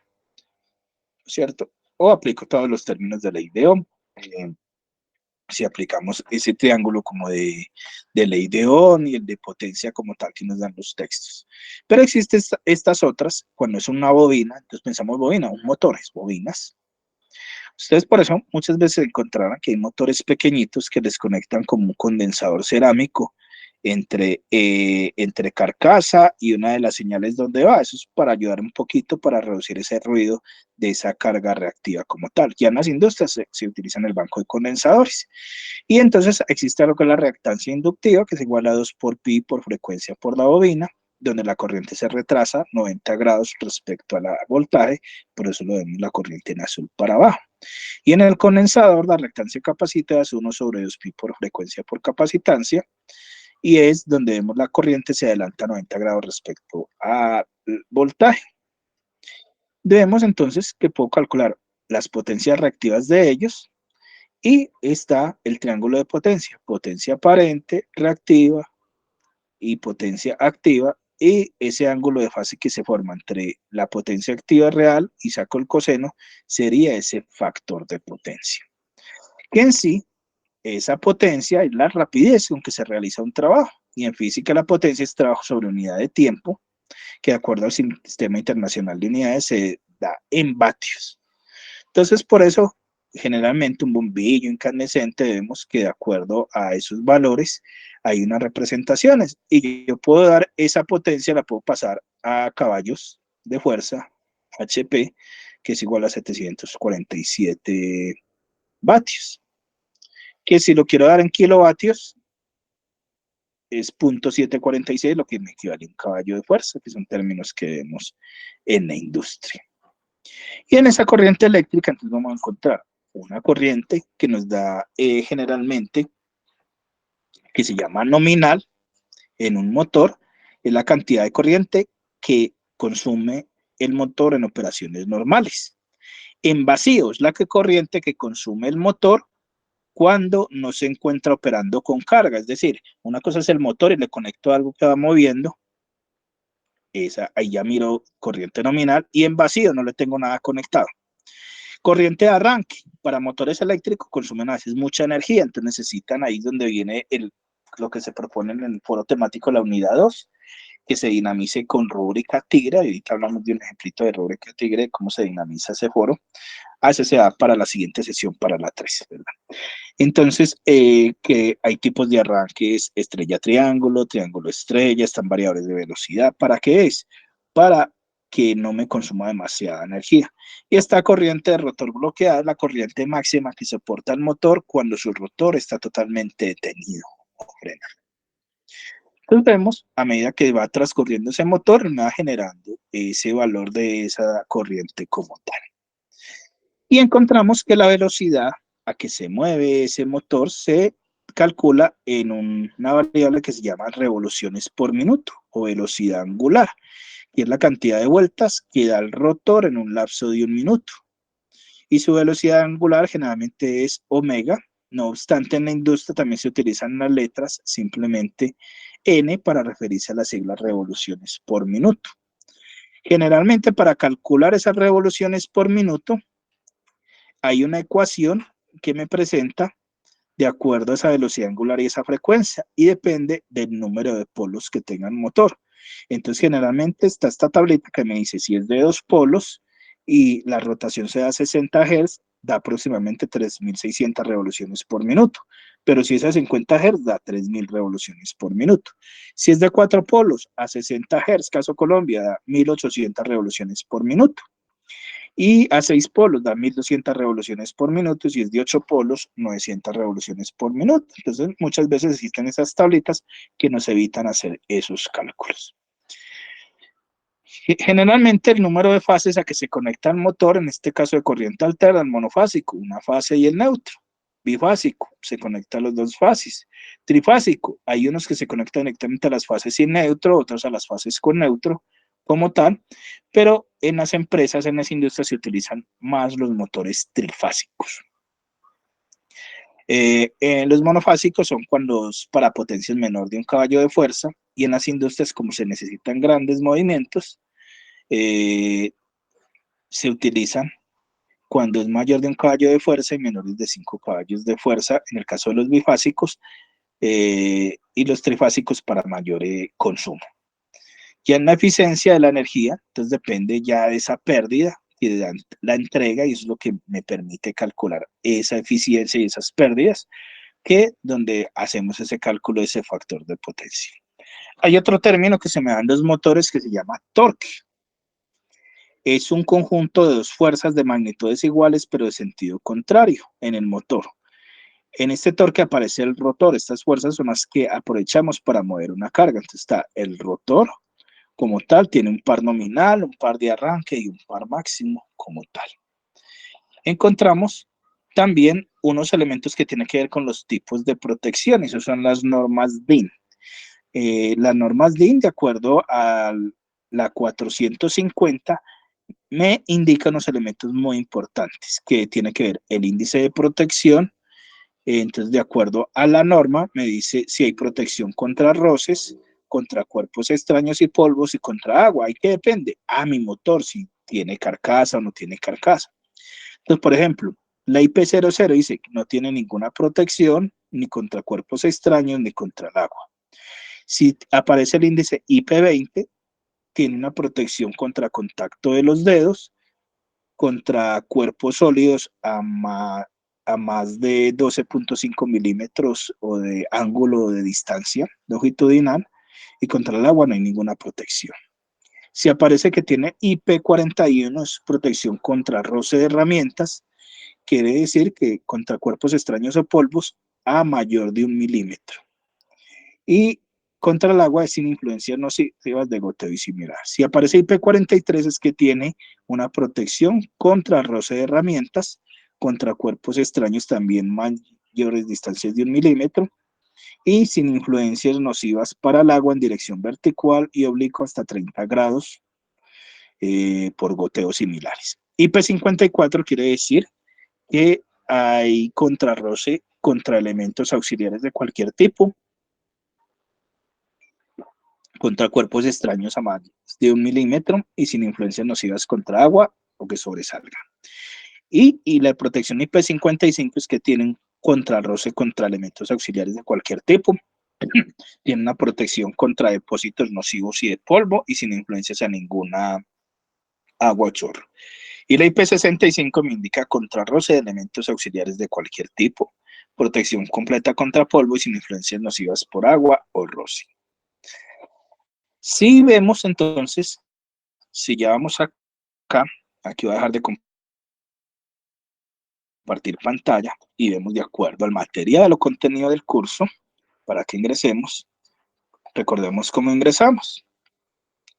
¿cierto? O aplico todos los términos de ley de Ohm. Si aplicamos ese triángulo como de ley de Ohm y el de potencia como tal que nos dan los textos. Pero existen estas otras, cuando es una bobina, entonces pensamos bobina, un motor, es bobinas. Ustedes por eso muchas veces encontrarán que hay motores pequeñitos que les conectan como un condensador cerámico entre carcasa y una de las señales donde va. Eso es para ayudar un poquito para reducir ese ruido de esa carga reactiva como tal. Ya en las industrias se utiliza el banco de condensadores. Y entonces existe lo que es la reactancia inductiva, que es igual a 2 por pi por frecuencia por la bobina, donde la corriente se retrasa 90 grados respecto a la voltaje, por eso lo vemos la corriente en azul para abajo. Y en el condensador, la reactancia capacitiva es 1 sobre 2 pi por frecuencia por capacitancia, y es donde vemos la corriente se adelanta 90 grados respecto al voltaje. Debemos entonces que puedo calcular las potencias reactivas de ellos, y está el triángulo de potencia aparente, reactiva y potencia activa, y ese ángulo de fase que se forma entre la potencia activa real y saco el coseno sería ese factor de potencia. Que en sí, esa potencia es la rapidez con que se realiza un trabajo, y en física la potencia es trabajo sobre unidad de tiempo, que de acuerdo al Sistema Internacional de Unidades se da en vatios. Entonces, por eso, generalmente un bombillo incandescente vemos que de acuerdo a esos valores hay unas representaciones y yo puedo dar esa potencia, la puedo pasar a caballos de fuerza, HP, que es igual a 747 vatios. Que si lo quiero dar en kilovatios, es 0.746, lo que me equivale a un caballo de fuerza, que son términos que vemos en la industria. Y en esa corriente eléctrica, entonces vamos a encontrar una corriente que nos da generalmente, que se llama nominal en un motor, es la cantidad de corriente que consume el motor en operaciones normales. En vacío es la corriente que consume el motor cuando no se encuentra operando con carga, es decir, una cosa es el motor y le conecto algo que va moviendo, ahí ya miro corriente nominal, y en vacío no le tengo nada conectado. Corriente de arranque, para motores eléctricos consumen a veces mucha energía, entonces necesitan ahí donde viene lo que se propone en el foro temático, la unidad 2, que se dinamice con rúbrica tigre. Ahorita hablamos de un ejemplito de rúbrica tigre, cómo se dinamiza ese foro. Ese se da para la siguiente sesión, para la 3, ¿verdad? Entonces, que hay tipos de arranques, estrella triángulo, triángulo estrella, están variables de velocidad. ¿Para qué es? Para que no me consuma demasiada energía. Y esta corriente de rotor bloqueada es la corriente máxima que soporta el motor cuando su rotor está totalmente detenido o frenado. Entonces vemos, a medida que va transcurriendo ese motor, me va generando ese valor de esa corriente como tal. Y encontramos que la velocidad a que se mueve ese motor se calcula en una variable que se llama revoluciones por minuto o velocidad angular, que es la cantidad de vueltas que da el rotor en un lapso de 1 minuto. Y su velocidad angular generalmente es omega. No obstante, en la industria también se utilizan las letras, simplemente N, para referirse a las siglas revoluciones por minuto. Generalmente, para calcular esas revoluciones por minuto, hay una ecuación que me presenta de acuerdo a esa velocidad angular y esa frecuencia, y depende del número de polos que tenga el motor. Entonces, generalmente está esta tablita que me dice si es de 2 polos y la rotación se da 60 Hz, da aproximadamente 3.600 revoluciones por minuto. Pero si es a 50 Hz, da 3.000 revoluciones por minuto. Si es de 4 polos a 60 Hz, caso Colombia, da 1.800 revoluciones por minuto. Y a 6 polos da 1.200 revoluciones por minuto, y si es de 8 polos, 900 revoluciones por minuto. Entonces, muchas veces existen esas tablitas que nos evitan hacer esos cálculos. Generalmente el número de fases a que se conecta el motor, en este caso de corriente alterna, el monofásico, una fase y el neutro. Bifásico, se conecta a las dos fases. Trifásico, hay unos que se conectan directamente a las fases sin neutro, otros a las fases con neutro como tal, pero en las empresas, en las industrias se utilizan más los motores trifásicos. Los monofásicos son cuando es para potencias menor de 1 caballo de fuerza, y en las industrias, como se necesitan grandes movimientos, se utilizan cuando es mayor de 1 caballo de fuerza y menores de 5 caballos de fuerza, en el caso de los bifásicos, y los trifásicos para mayor consumo. Ya en la eficiencia de la energía, entonces depende ya de esa pérdida y de la entrega, y eso es lo que me permite calcular esa eficiencia y esas pérdidas, que donde hacemos ese cálculo de ese factor de potencia. Hay otro término que se me dan los motores que se llama torque. Es un conjunto de dos fuerzas de magnitudes iguales pero de sentido contrario en el motor. En este torque aparece el rotor. Estas fuerzas son las que aprovechamos para mover una carga. Entonces está el rotor como tal, tiene un par nominal, un par de arranque y un par máximo como tal. Encontramos también unos elementos que tienen que ver con los tipos de protección. Esas son las normas DIN. Las normas DIN, de acuerdo a la 450, me indican unos elementos muy importantes que tiene que ver el índice de protección. Entonces, de acuerdo a la norma, me dice si hay protección contra roces, contra cuerpos extraños y polvos y contra agua. ¿Y qué depende? Mi motor, si tiene carcasa o no tiene carcasa. Entonces, por ejemplo, la IP00 dice que no tiene ninguna protección ni contra cuerpos extraños ni contra el agua. Si aparece el índice IP20, tiene una protección contra contacto de los dedos, contra cuerpos sólidos a más de 12.5 milímetros o de ángulo de distancia longitudinal, y contra el agua no hay ninguna protección. Si aparece que tiene IP41, es protección contra roce de herramientas, quiere decir que contra cuerpos extraños o polvos a mayor de 1 milímetro. Y contra el agua es sin influencias nocivas de goteo y similar. Si aparece IP43 es que tiene una protección contra roce de herramientas, contra cuerpos extraños también mayores distancias de 1 milímetro, y sin influencias nocivas para el agua en dirección vertical y oblicua hasta 30 grados por goteos similares. IP54 quiere decir que hay contrarroce contra elementos auxiliares de cualquier tipo, contra cuerpos extraños a más de 1 milímetro y sin influencias nocivas contra agua o que sobresalga. Y la protección IP55 es que tienen contrarroce contra elementos auxiliares de cualquier tipo, tiene una protección contra depósitos nocivos y de polvo y sin influencias a ninguna agua o chorro. Y la IP65 me indica contrarroce de elementos auxiliares de cualquier tipo, protección completa contra polvo y sin influencias nocivas por agua o roce. Si vemos entonces Si ya vamos acá, aquí voy a dejar de compartir pantalla y vemos de acuerdo al material o contenido del curso para que ingresemos. Recordemos cómo ingresamos.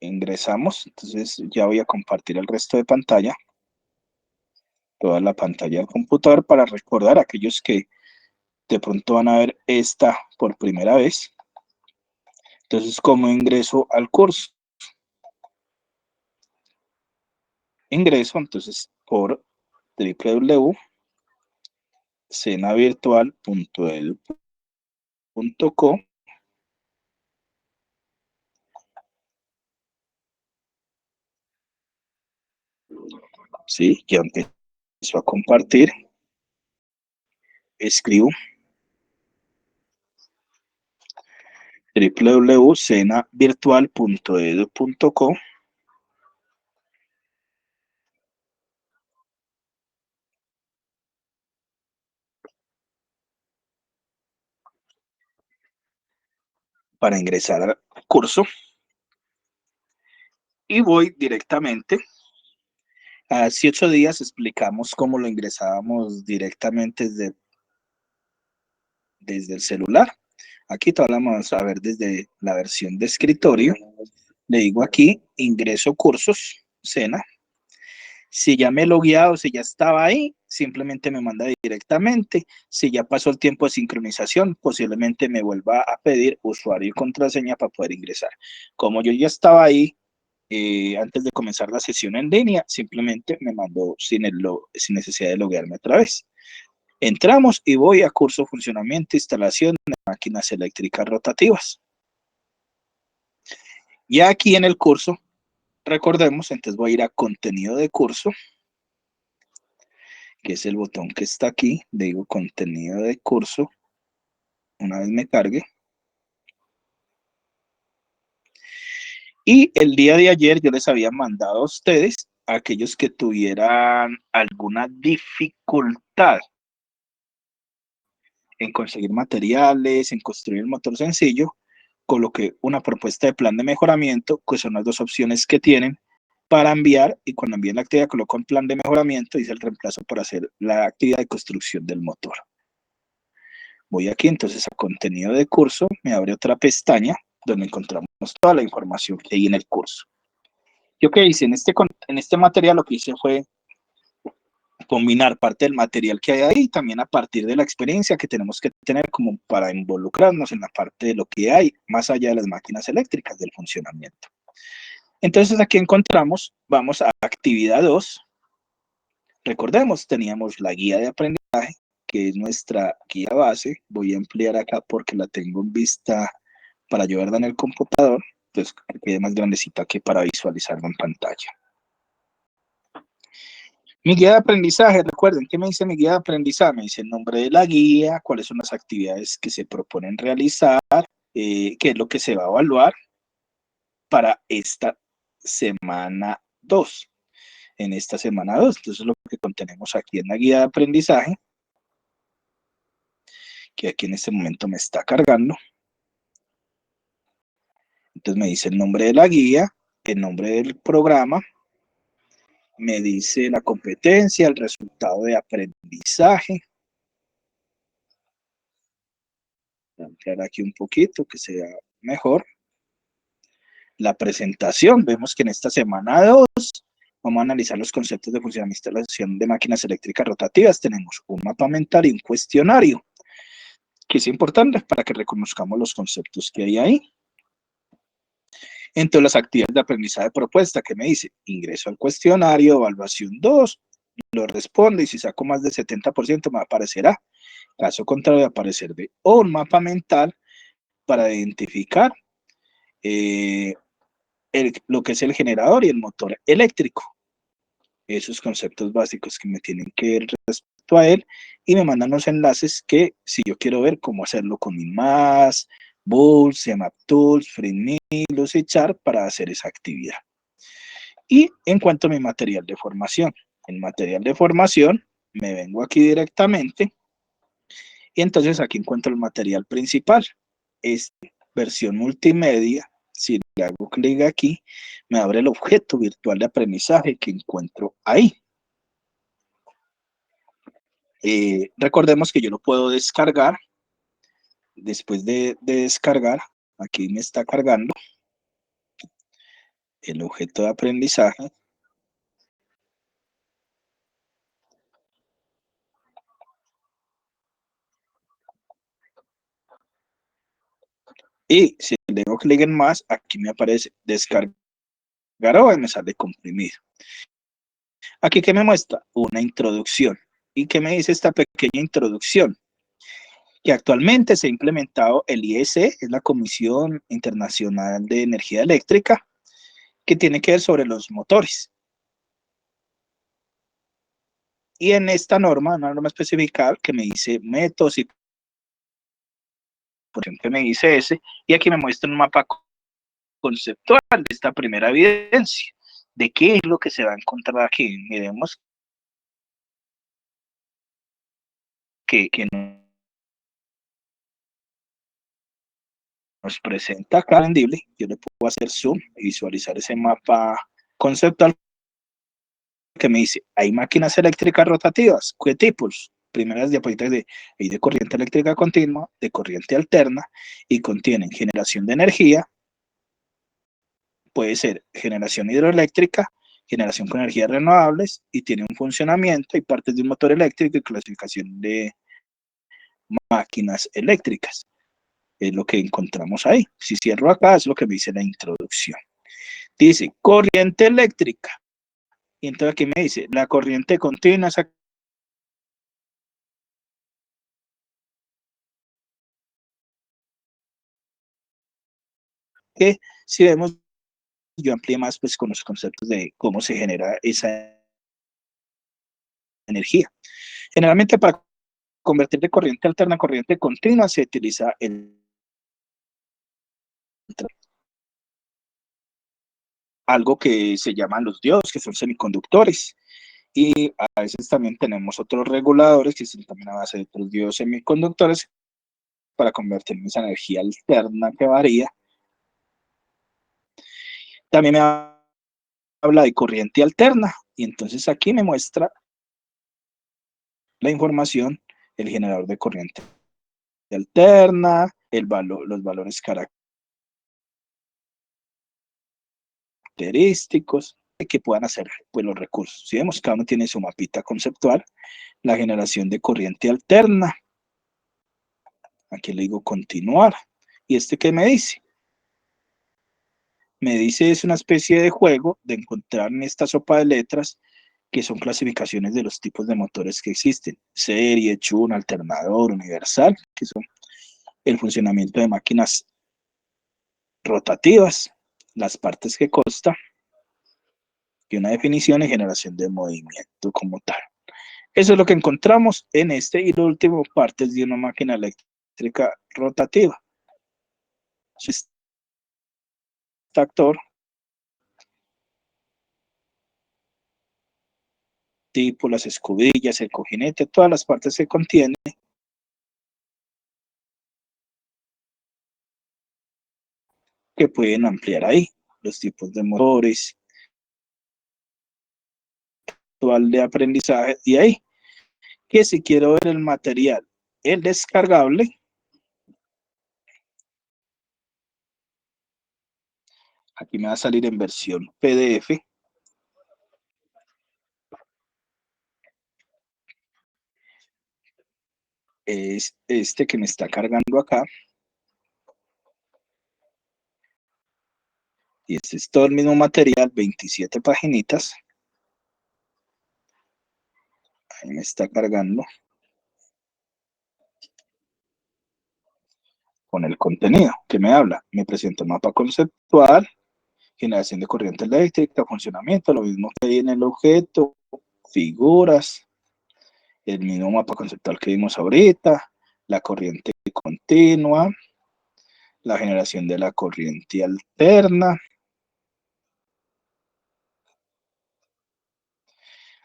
Ingresamos, entonces ya voy a compartir el resto de pantalla, toda la pantalla del computador para recordar a aquellos que de pronto van a ver esta por primera vez. Entonces, ¿cómo ingreso al curso? Ingreso entonces por www.senavirtual.edu.co. Sí, ya empiezo a compartir. Escribo www.senavirtual.edu.co. Para ingresar al curso y voy directamente. Hace 8 días explicamos cómo lo ingresábamos directamente desde el celular. Aquí todavía vamos a ver desde la versión de escritorio. Le digo aquí, ingreso cursos, Sena. Si ya me he logueado, si ya estaba ahí, simplemente me manda directamente. Si ya pasó el tiempo de sincronización, posiblemente me vuelva a pedir usuario y contraseña para poder ingresar. Como yo ya estaba ahí, antes de comenzar la sesión en línea, simplemente me mandó sin necesidad de loguearme otra vez. Entramos y voy a curso funcionamiento, instalación de máquinas eléctricas rotativas. Y aquí en el curso, recordemos, entonces voy a ir a contenido de curso, que es el botón que está aquí, digo contenido de curso, una vez me cargue. Y el día de ayer yo les había mandado a ustedes, a aquellos que tuvieran alguna dificultad en conseguir materiales, en construir el motor sencillo, coloqué una propuesta de plan de mejoramiento, que son las dos opciones que tienen para enviar, y cuando envíen la actividad coloco un plan de mejoramiento, dice el reemplazo para hacer la actividad de construcción del motor. Voy aquí entonces a contenido de curso, me abre otra pestaña donde encontramos toda la información que hay en el curso. ¿Yo qué hice? En este material lo que hice fue combinar parte del material que hay ahí, también a partir de la experiencia que tenemos que tener como para involucrarnos en la parte de lo que hay más allá de las máquinas eléctricas, del funcionamiento. Entonces aquí encontramos, vamos a actividad 2. Recordemos, teníamos la guía de aprendizaje, que es nuestra guía base. Voy a ampliar acá porque la tengo en vista para yo verla en el computador, pues que quede más grandecita que para visualizarla en pantalla. Mi guía de aprendizaje, recuerden, ¿qué me dice mi guía de aprendizaje? Me dice el nombre de la guía, cuáles son las actividades que se proponen realizar, qué es lo que se va a evaluar para esta semana 2. En esta semana 2, entonces lo que contenemos aquí en la guía de aprendizaje, que aquí en este momento me está cargando. Entonces me dice el nombre de la guía, el nombre del programa, me dice la competencia, el resultado de aprendizaje. Voy a ampliar aquí un poquito que sea mejor. La presentación, vemos que en esta semana 2 vamos a analizar los conceptos de funcionamiento e instalación de máquinas eléctricas rotativas. Tenemos un mapa mental y un cuestionario, que es importante para que reconozcamos los conceptos que hay ahí. Entre las actividades de aprendizaje propuesta, que me dice, ingreso al cuestionario, evaluación 2, lo responde y si saco más del 70% me aparecerá. Caso contrario, aparecer de un mapa mental para identificar lo que es el generador y el motor eléctrico. Esos conceptos básicos que me tienen que ver respecto a él, y me mandan los enlaces que si yo quiero ver cómo hacerlo con Inmass, Bulls, CMapTools, FreeMe, Lucidchart para hacer esa actividad. Y en cuanto a mi material de formación, en material de formación me vengo aquí directamente y entonces aquí encuentro el material principal. Es versión multimedia, sin le hago clic aquí, me abre el objeto virtual de aprendizaje que encuentro ahí. Recordemos que yo lo puedo descargar. Después de descargar, aquí me está cargando el objeto de aprendizaje. Y si le doy clic en más, aquí me aparece descargar o me sale comprimido. Aquí que me muestra una introducción. ¿Y qué me dice esta pequeña introducción? Que actualmente se ha implementado el IEC, es la Comisión Internacional de Energía Eléctrica, que tiene que ver sobre los motores. Y en esta norma, una norma especificada que me dice métodos y por ejemplo me dice ese, y aquí me muestra un mapa conceptual de esta primera evidencia, de qué es lo que se va a encontrar aquí. Miremos que nos presenta acá vendible. Yo le puedo hacer zoom y visualizar ese mapa conceptual que me dice, hay máquinas eléctricas rotativas, ¿qué tipos? Primeras diapositivas de corriente eléctrica continua, de corriente alterna, y contienen generación de energía, puede ser generación hidroeléctrica, generación con energías renovables, y tiene un funcionamiento y partes de un motor eléctrico y clasificación de máquinas eléctricas. Es lo que encontramos ahí. Si cierro acá, es lo que me dice la introducción. Dice corriente eléctrica. Y entonces aquí me dice, la corriente continua es que si vemos, yo amplié más pues con los conceptos de cómo se genera esa energía. Generalmente para convertir de corriente alterna a corriente continua se utiliza algo que se llaman los diodos, que son semiconductores. Y a veces también tenemos otros reguladores que son también a base de otros diodos semiconductores para convertir esa energía alterna que varía. También me habla de corriente alterna y entonces aquí me muestra la información, el generador de corriente alterna, los valores característicos que puedan hacer pues, los recursos. Si vemos, cada uno tiene su mapita conceptual, la generación de corriente alterna. Aquí le digo continuar. ¿Y este qué me dice? Me dice es una especie de juego de encontrar en esta sopa de letras que son clasificaciones de los tipos de motores que existen. Serie, chun, alternador, universal, que son el funcionamiento de máquinas rotativas, las partes que consta y una definición y generación de movimiento como tal. Eso es lo que encontramos en este y lo último, partes de una máquina eléctrica rotativa. Este actor tipo, las escobillas, el cojinete, todas las partes que contiene que pueden ampliar ahí los tipos de motores, actual de aprendizaje y ahí que si quiero ver el material, el descargable, aquí me va a salir en versión PDF, es este que me está cargando acá, y este es todo el mismo material, 27 paginitas, ahí me está cargando con el contenido que me habla, me presenta el mapa conceptual, generación de corriente eléctrica, funcionamiento, lo mismo que hay en el objeto, figuras, el mismo mapa conceptual que vimos ahorita, la corriente continua, la generación de la corriente alterna.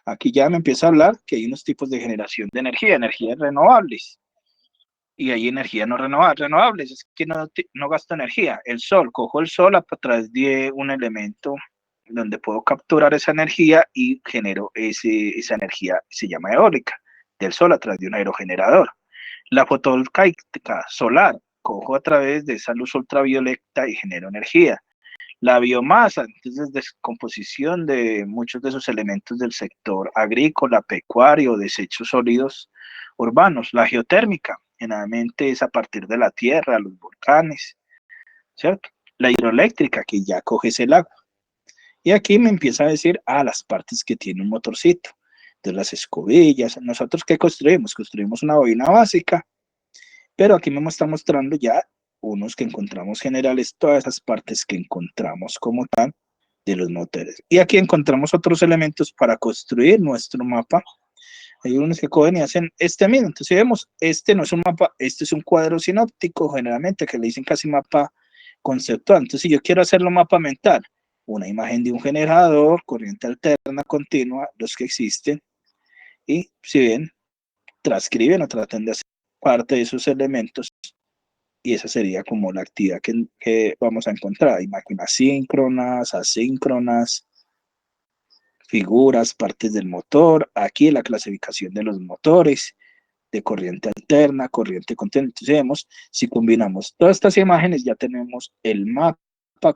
Aquí ya me empieza a hablar que hay unos tipos de generación de energía, energías renovables. Y hay energía no renovables, es que no gasto energía. El sol, cojo el sol a través de un elemento donde puedo capturar esa energía y genero esa energía, se llama eólica, del sol a través de un aerogenerador. La fotovoltaica solar, cojo a través de esa luz ultravioleta y genero energía. La biomasa, entonces descomposición de muchos de esos elementos del sector agrícola, pecuario, desechos sólidos urbanos. La geotérmica, generalmente es a partir de la tierra, los volcanes, ¿cierto? La hidroeléctrica, que ya coges el agua. Y aquí me empieza a decir, las partes que tiene un motorcito. De las escobillas. ¿Nosotros qué construimos? Construimos una bobina básica, pero aquí me está mostrando ya unos que encontramos generales, todas esas partes que encontramos como tal de los motores. Y aquí encontramos otros elementos para construir nuestro mapa. Hay unos que cogen y hacen este mismo. Entonces, si vemos, este no es un mapa, este es un cuadro sinóptico, generalmente, que le dicen casi mapa conceptual. Entonces, si yo quiero hacerlo mapa mental, una imagen de un generador, corriente alterna continua, los que existen, y si ven, transcriben o tratan de hacer parte de esos elementos, y esa sería como la actividad que vamos a encontrar. Hay máquinas síncronas, asíncronas, figuras, partes del motor, aquí la clasificación de los motores, de corriente alterna, corriente continua. Entonces vemos, si combinamos todas estas imágenes, ya tenemos el mapa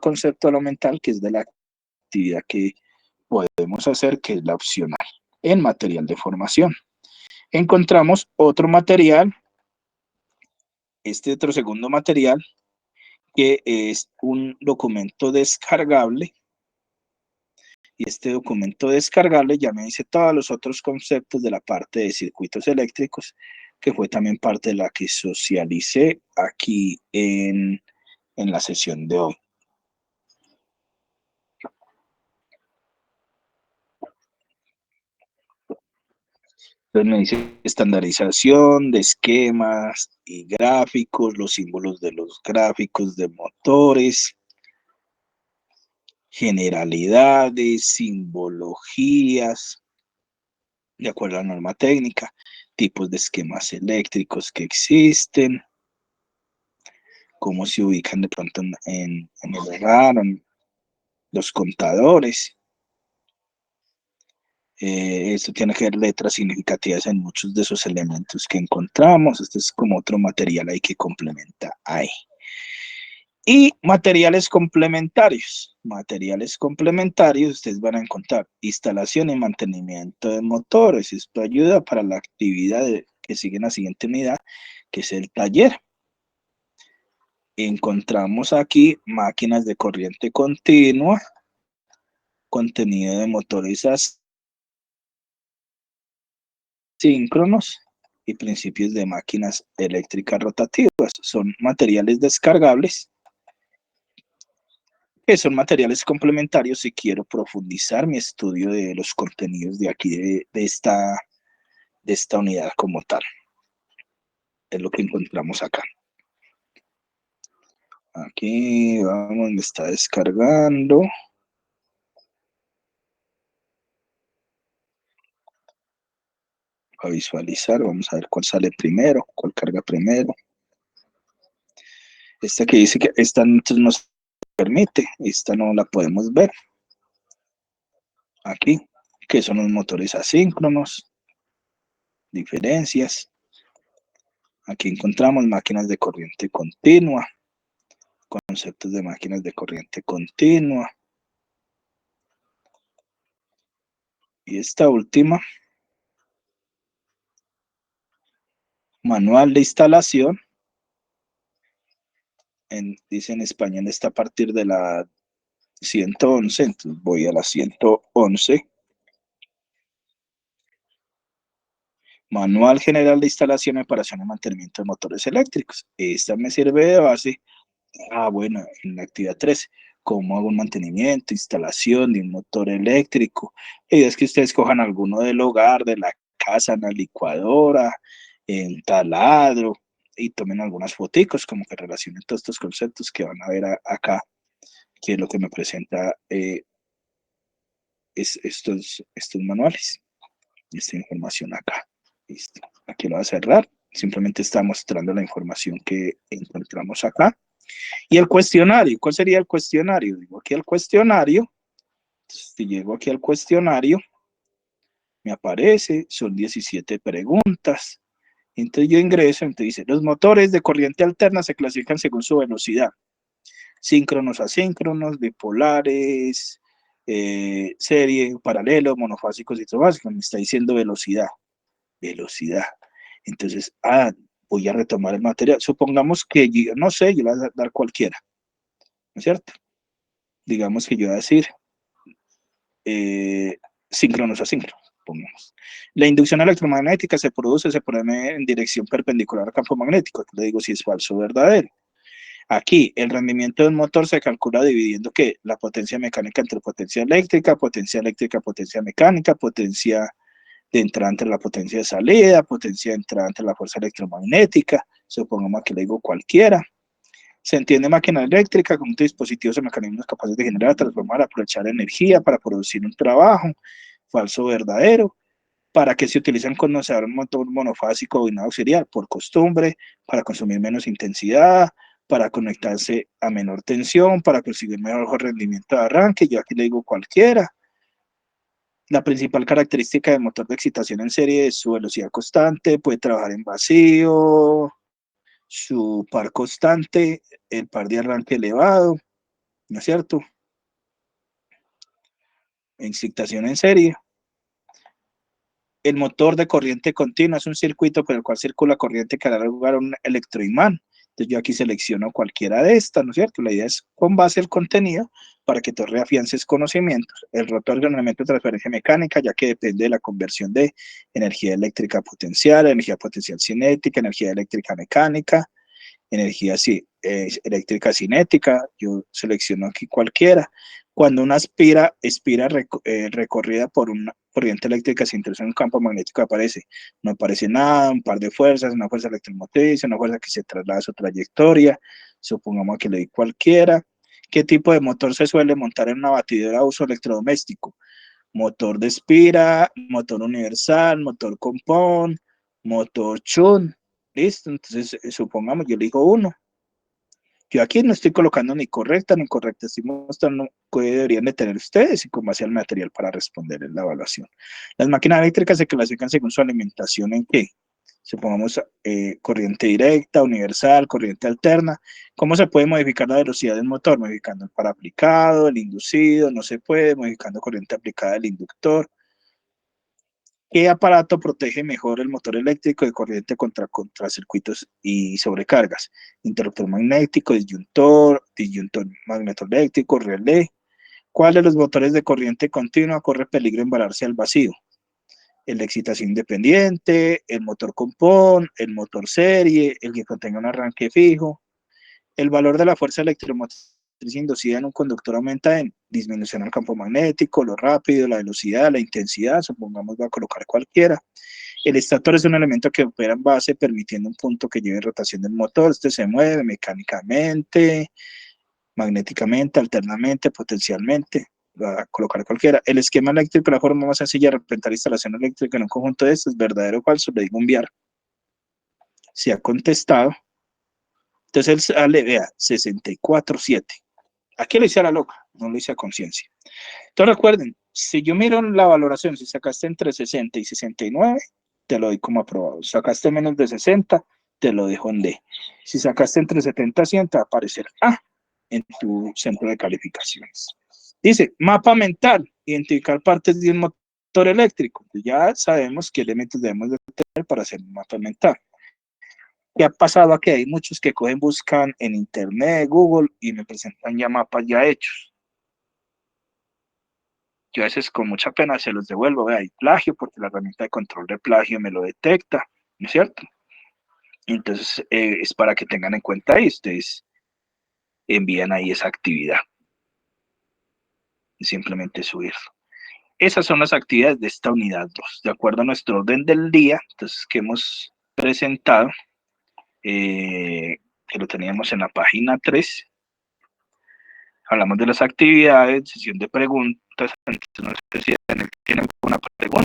conceptual o mental, que es de la actividad que podemos hacer, que es la opcional, en material de formación. Encontramos otro material, este otro segundo material, que es un documento descargable, y este documento descargable ya me dice todos los otros conceptos de la parte de circuitos eléctricos, que fue también parte de la que socialicé aquí en la sesión de hoy. Entonces me dice estandarización de esquemas y gráficos, los símbolos de los gráficos de motores, generalidades, simbologías, de acuerdo a la norma técnica, tipos de esquemas eléctricos que existen, cómo se ubican de pronto en el hogar, en los contadores. Esto tiene que ver letras significativas en muchos de esos elementos que encontramos. Este es como otro material ahí que complementa ahí. Y materiales complementarios. Materiales complementarios, ustedes van a encontrar instalación y mantenimiento de motores. Esto ayuda para la actividad que sigue en la siguiente unidad, que es el taller. Encontramos aquí máquinas de corriente continua, contenido de motores asíncronos y principios de máquinas eléctricas rotativas. Son materiales descargables, que son materiales complementarios si quiero profundizar mi estudio de los contenidos de aquí, de esta unidad como tal. Es lo que encontramos acá. Aquí vamos, me está descargando. A visualizar, vamos a ver cuál sale primero, cuál carga primero. Esta que dice que esta nos permite, esta no la podemos ver. Aquí, que son los motores asíncronos, diferencias. Aquí encontramos máquinas de corriente continua, conceptos de máquinas de corriente continua. Y esta última, manual de instalación, dice en español, está a partir de la 111, entonces voy a la 111. Manual General de Instalación, Reparación y Mantenimiento de Motores Eléctricos. Esta me sirve de base. Bueno, en la actividad 13, cómo hago un mantenimiento, instalación de un motor eléctrico. La idea es que ustedes cojan alguno del hogar, de la casa, una licuadora, en taladro, y tomen algunas foticos, como que relacionen todos estos conceptos que van a ver acá, que es lo que me presenta estos manuales, esta información acá. Listo. Aquí lo voy a cerrar. Simplemente está mostrando la información que encontramos acá. Y el cuestionario, ¿cuál sería el cuestionario? Digo aquí el cuestionario. Si llego aquí al cuestionario, me aparece, son 17 preguntas. Entonces yo ingreso, entonces dice, los motores de corriente alterna se clasifican según su velocidad. Síncronos, asíncronos, bipolares, serie, paralelo, monofásicos y trifásicos. Me está diciendo velocidad. Velocidad. Entonces, voy a retomar el material. Supongamos que yo, no sé, yo le voy a dar cualquiera, ¿no es cierto? Digamos que yo voy a decir síncronos asíncronos, pongamos. La inducción electromagnética se produce en dirección perpendicular al campo magnético. Le digo si es falso o verdadero. Aquí, el rendimiento del motor se calcula dividiendo ¿qué? La potencia mecánica entre potencia eléctrica, potencia mecánica, potencia de entrada entre la potencia de salida, potencia de entrada entre la fuerza electromagnética, supongamos que le digo cualquiera. Se entiende máquina eléctrica como dispositivos o mecanismos capaces de generar, transformar, aprovechar energía para producir un trabajo, falso o verdadero. ¿Para qué se utiliza un condensador motor monofásico o binado auxiliar? Por costumbre, para consumir menos intensidad, para conectarse a menor tensión, para conseguir mejor rendimiento de arranque. Yo aquí le digo cualquiera. La principal característica del motor de excitación en serie es su velocidad constante, puede trabajar en vacío, su par constante, el par de arranque elevado, ¿no es cierto? Excitación en serie. El motor de corriente continua es un circuito por el cual circula corriente que dará lugar a un electroimán. Entonces yo aquí selecciono cualquiera de estas, ¿no es cierto? La idea es con base al contenido para que tú reafiances conocimientos. El rotor es un elemento de transferencia mecánica, ya que depende de la conversión de energía eléctrica potencial, energía potencial cinética, energía eléctrica mecánica, energía eléctrica cinética. Yo selecciono aquí cualquiera. Cuando una espira recorrida por una corriente eléctrica se introduce en un campo magnético, no aparece nada, un par de fuerzas, una fuerza electromotriz, una fuerza que se traslada a su trayectoria, supongamos que le di cualquiera. ¿Qué tipo de motor se suele montar en una batidora a uso electrodoméstico? Motor de espira, motor universal, motor compound, motor Chun. Listo, entonces supongamos yo le digo uno. Yo aquí no estoy colocando ni correcta ni incorrecta, estoy mostrando qué deberían de tener ustedes y cómo hacer el material para responder en la evaluación. Las máquinas eléctricas se clasifican según su alimentación en qué. Supongamos corriente directa, universal, corriente alterna. ¿Cómo se puede modificar la velocidad del motor? Modificando el par aplicado, el inducido, no se puede, modificando corriente aplicada del inductor. ¿Qué aparato protege mejor el motor eléctrico de corriente contra circuitos y sobrecargas? Interruptor magnético, disyuntor magnetoeléctrico, relé. ¿Cuál de los motores de corriente continua corre peligro de embarrarse al vacío? El de excitación independiente, el motor compound, el motor serie, el que contenga un arranque fijo. El valor de la fuerza electromotriz inducida en un conductor aumenta en disminución al campo magnético, lo rápido, la velocidad, la intensidad, supongamos va a colocar cualquiera. El estator es un elemento que opera en base permitiendo un punto que lleve rotación del motor. Este se mueve mecánicamente, magnéticamente, alternamente, potencialmente. Va a colocar cualquiera. El esquema eléctrico, la forma más sencilla de representar la instalación eléctrica en un conjunto de estos, verdadero o falso, le digo enviar. Si ha contestado, entonces él sale, vea, 64.7. Aquí lo hice a la loca, no lo hice a conciencia. Entonces recuerden, si yo miro la valoración, si sacaste entre 60 y 69, te lo doy como aprobado. Si sacaste menos de 60, te lo dejo en D. Si sacaste entre 70 y 100, te va a aparecer A en tu centro de calificaciones. Dice, mapa mental, identificar partes de un motor eléctrico. Ya sabemos qué elementos debemos de tener para hacer un mapa mental. ¿Qué ha pasado aquí? Hay muchos que cogen, buscan en internet, Google, y me presentan ya mapas ya hechos. Yo a veces con mucha pena se los devuelvo, hay plagio, porque la herramienta de control de plagio me lo detecta, ¿no es cierto? Entonces, es para que tengan en cuenta ahí, ustedes envían ahí esa actividad, y simplemente subirlo. Esas son las actividades de esta unidad 2, de acuerdo a nuestro orden del día, entonces que hemos presentado, que lo teníamos en la página 3. Hablamos de las actividades, sesión de preguntas. Entonces, no sé si tienen alguna pregunta.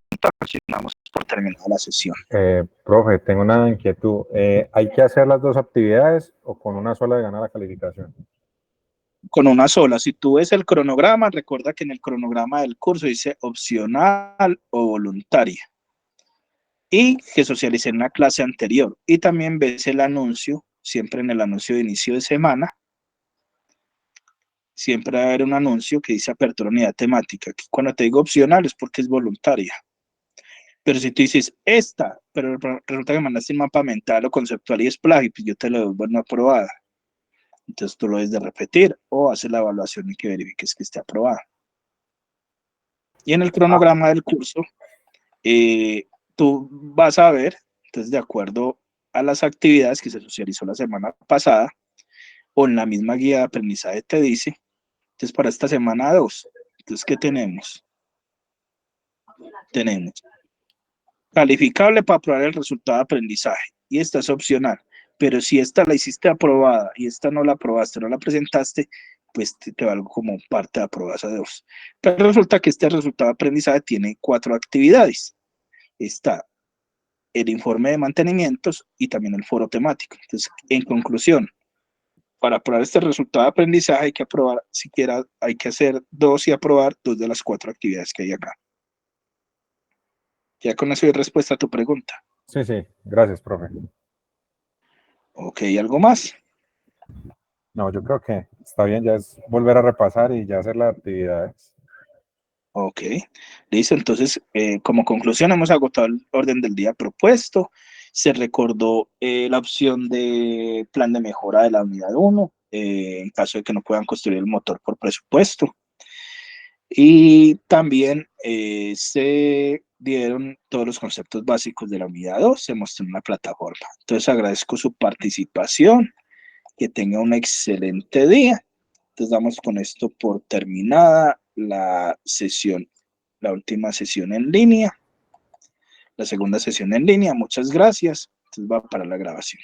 damos por terminada la sesión. Profe, tengo una inquietud. ¿Hay que hacer las dos actividades o con una sola de gana la calificación? Con una sola. Si tú ves el cronograma, recuerda que en el cronograma del curso dice opcional o voluntaria y que socialicé en la clase anterior. Y también ves el anuncio, siempre en el anuncio de inicio de semana, siempre va a haber un anuncio que dice apertura unidad temática. Que cuando te digo opcional es porque es voluntaria. Pero si tú dices esta, pero resulta que mandaste un mapa mental o conceptual y es plagio, pues yo te lo doy no aprobada. Entonces tú lo debes de repetir o hacer la evaluación y que verifiques que esté aprobada. Y en el cronograma del curso, tú vas a ver, entonces de acuerdo a las actividades que se socializó la semana pasada, o en la misma guía de aprendizaje te dice, entonces para esta semana 2, entonces ¿qué tenemos? Tenemos calificable para probar el resultado de aprendizaje, y esta es opcional, pero si esta la hiciste aprobada y esta no la aprobaste, no la presentaste, pues te valgo como parte de aprobada de 2. Pero resulta que este resultado de aprendizaje tiene 4 actividades. Está el informe de mantenimientos y también el foro temático. Entonces, en conclusión, para aprobar este resultado de aprendizaje hay que aprobar, siquiera hay que hacer 2 y aprobar 2 de las 4 actividades que hay acá. Ya con eso hay respuesta a tu pregunta. Sí, gracias, profe. Ok, ¿algo más? No, yo creo que está bien, ya es volver a repasar y ya hacer las actividades. Ok, listo. Entonces, como conclusión, hemos agotado el orden del día propuesto. Se recordó la opción de plan de mejora de la unidad 1, en caso de que no puedan construir el motor por presupuesto. Y también se dieron todos los conceptos básicos de la unidad 2, se mostró en una plataforma. Entonces, agradezco su participación, que tenga un excelente día. Entonces, damos con esto por terminada la sesión, la última sesión en línea, la segunda sesión en línea. Muchas gracias. Entonces, va para la grabación.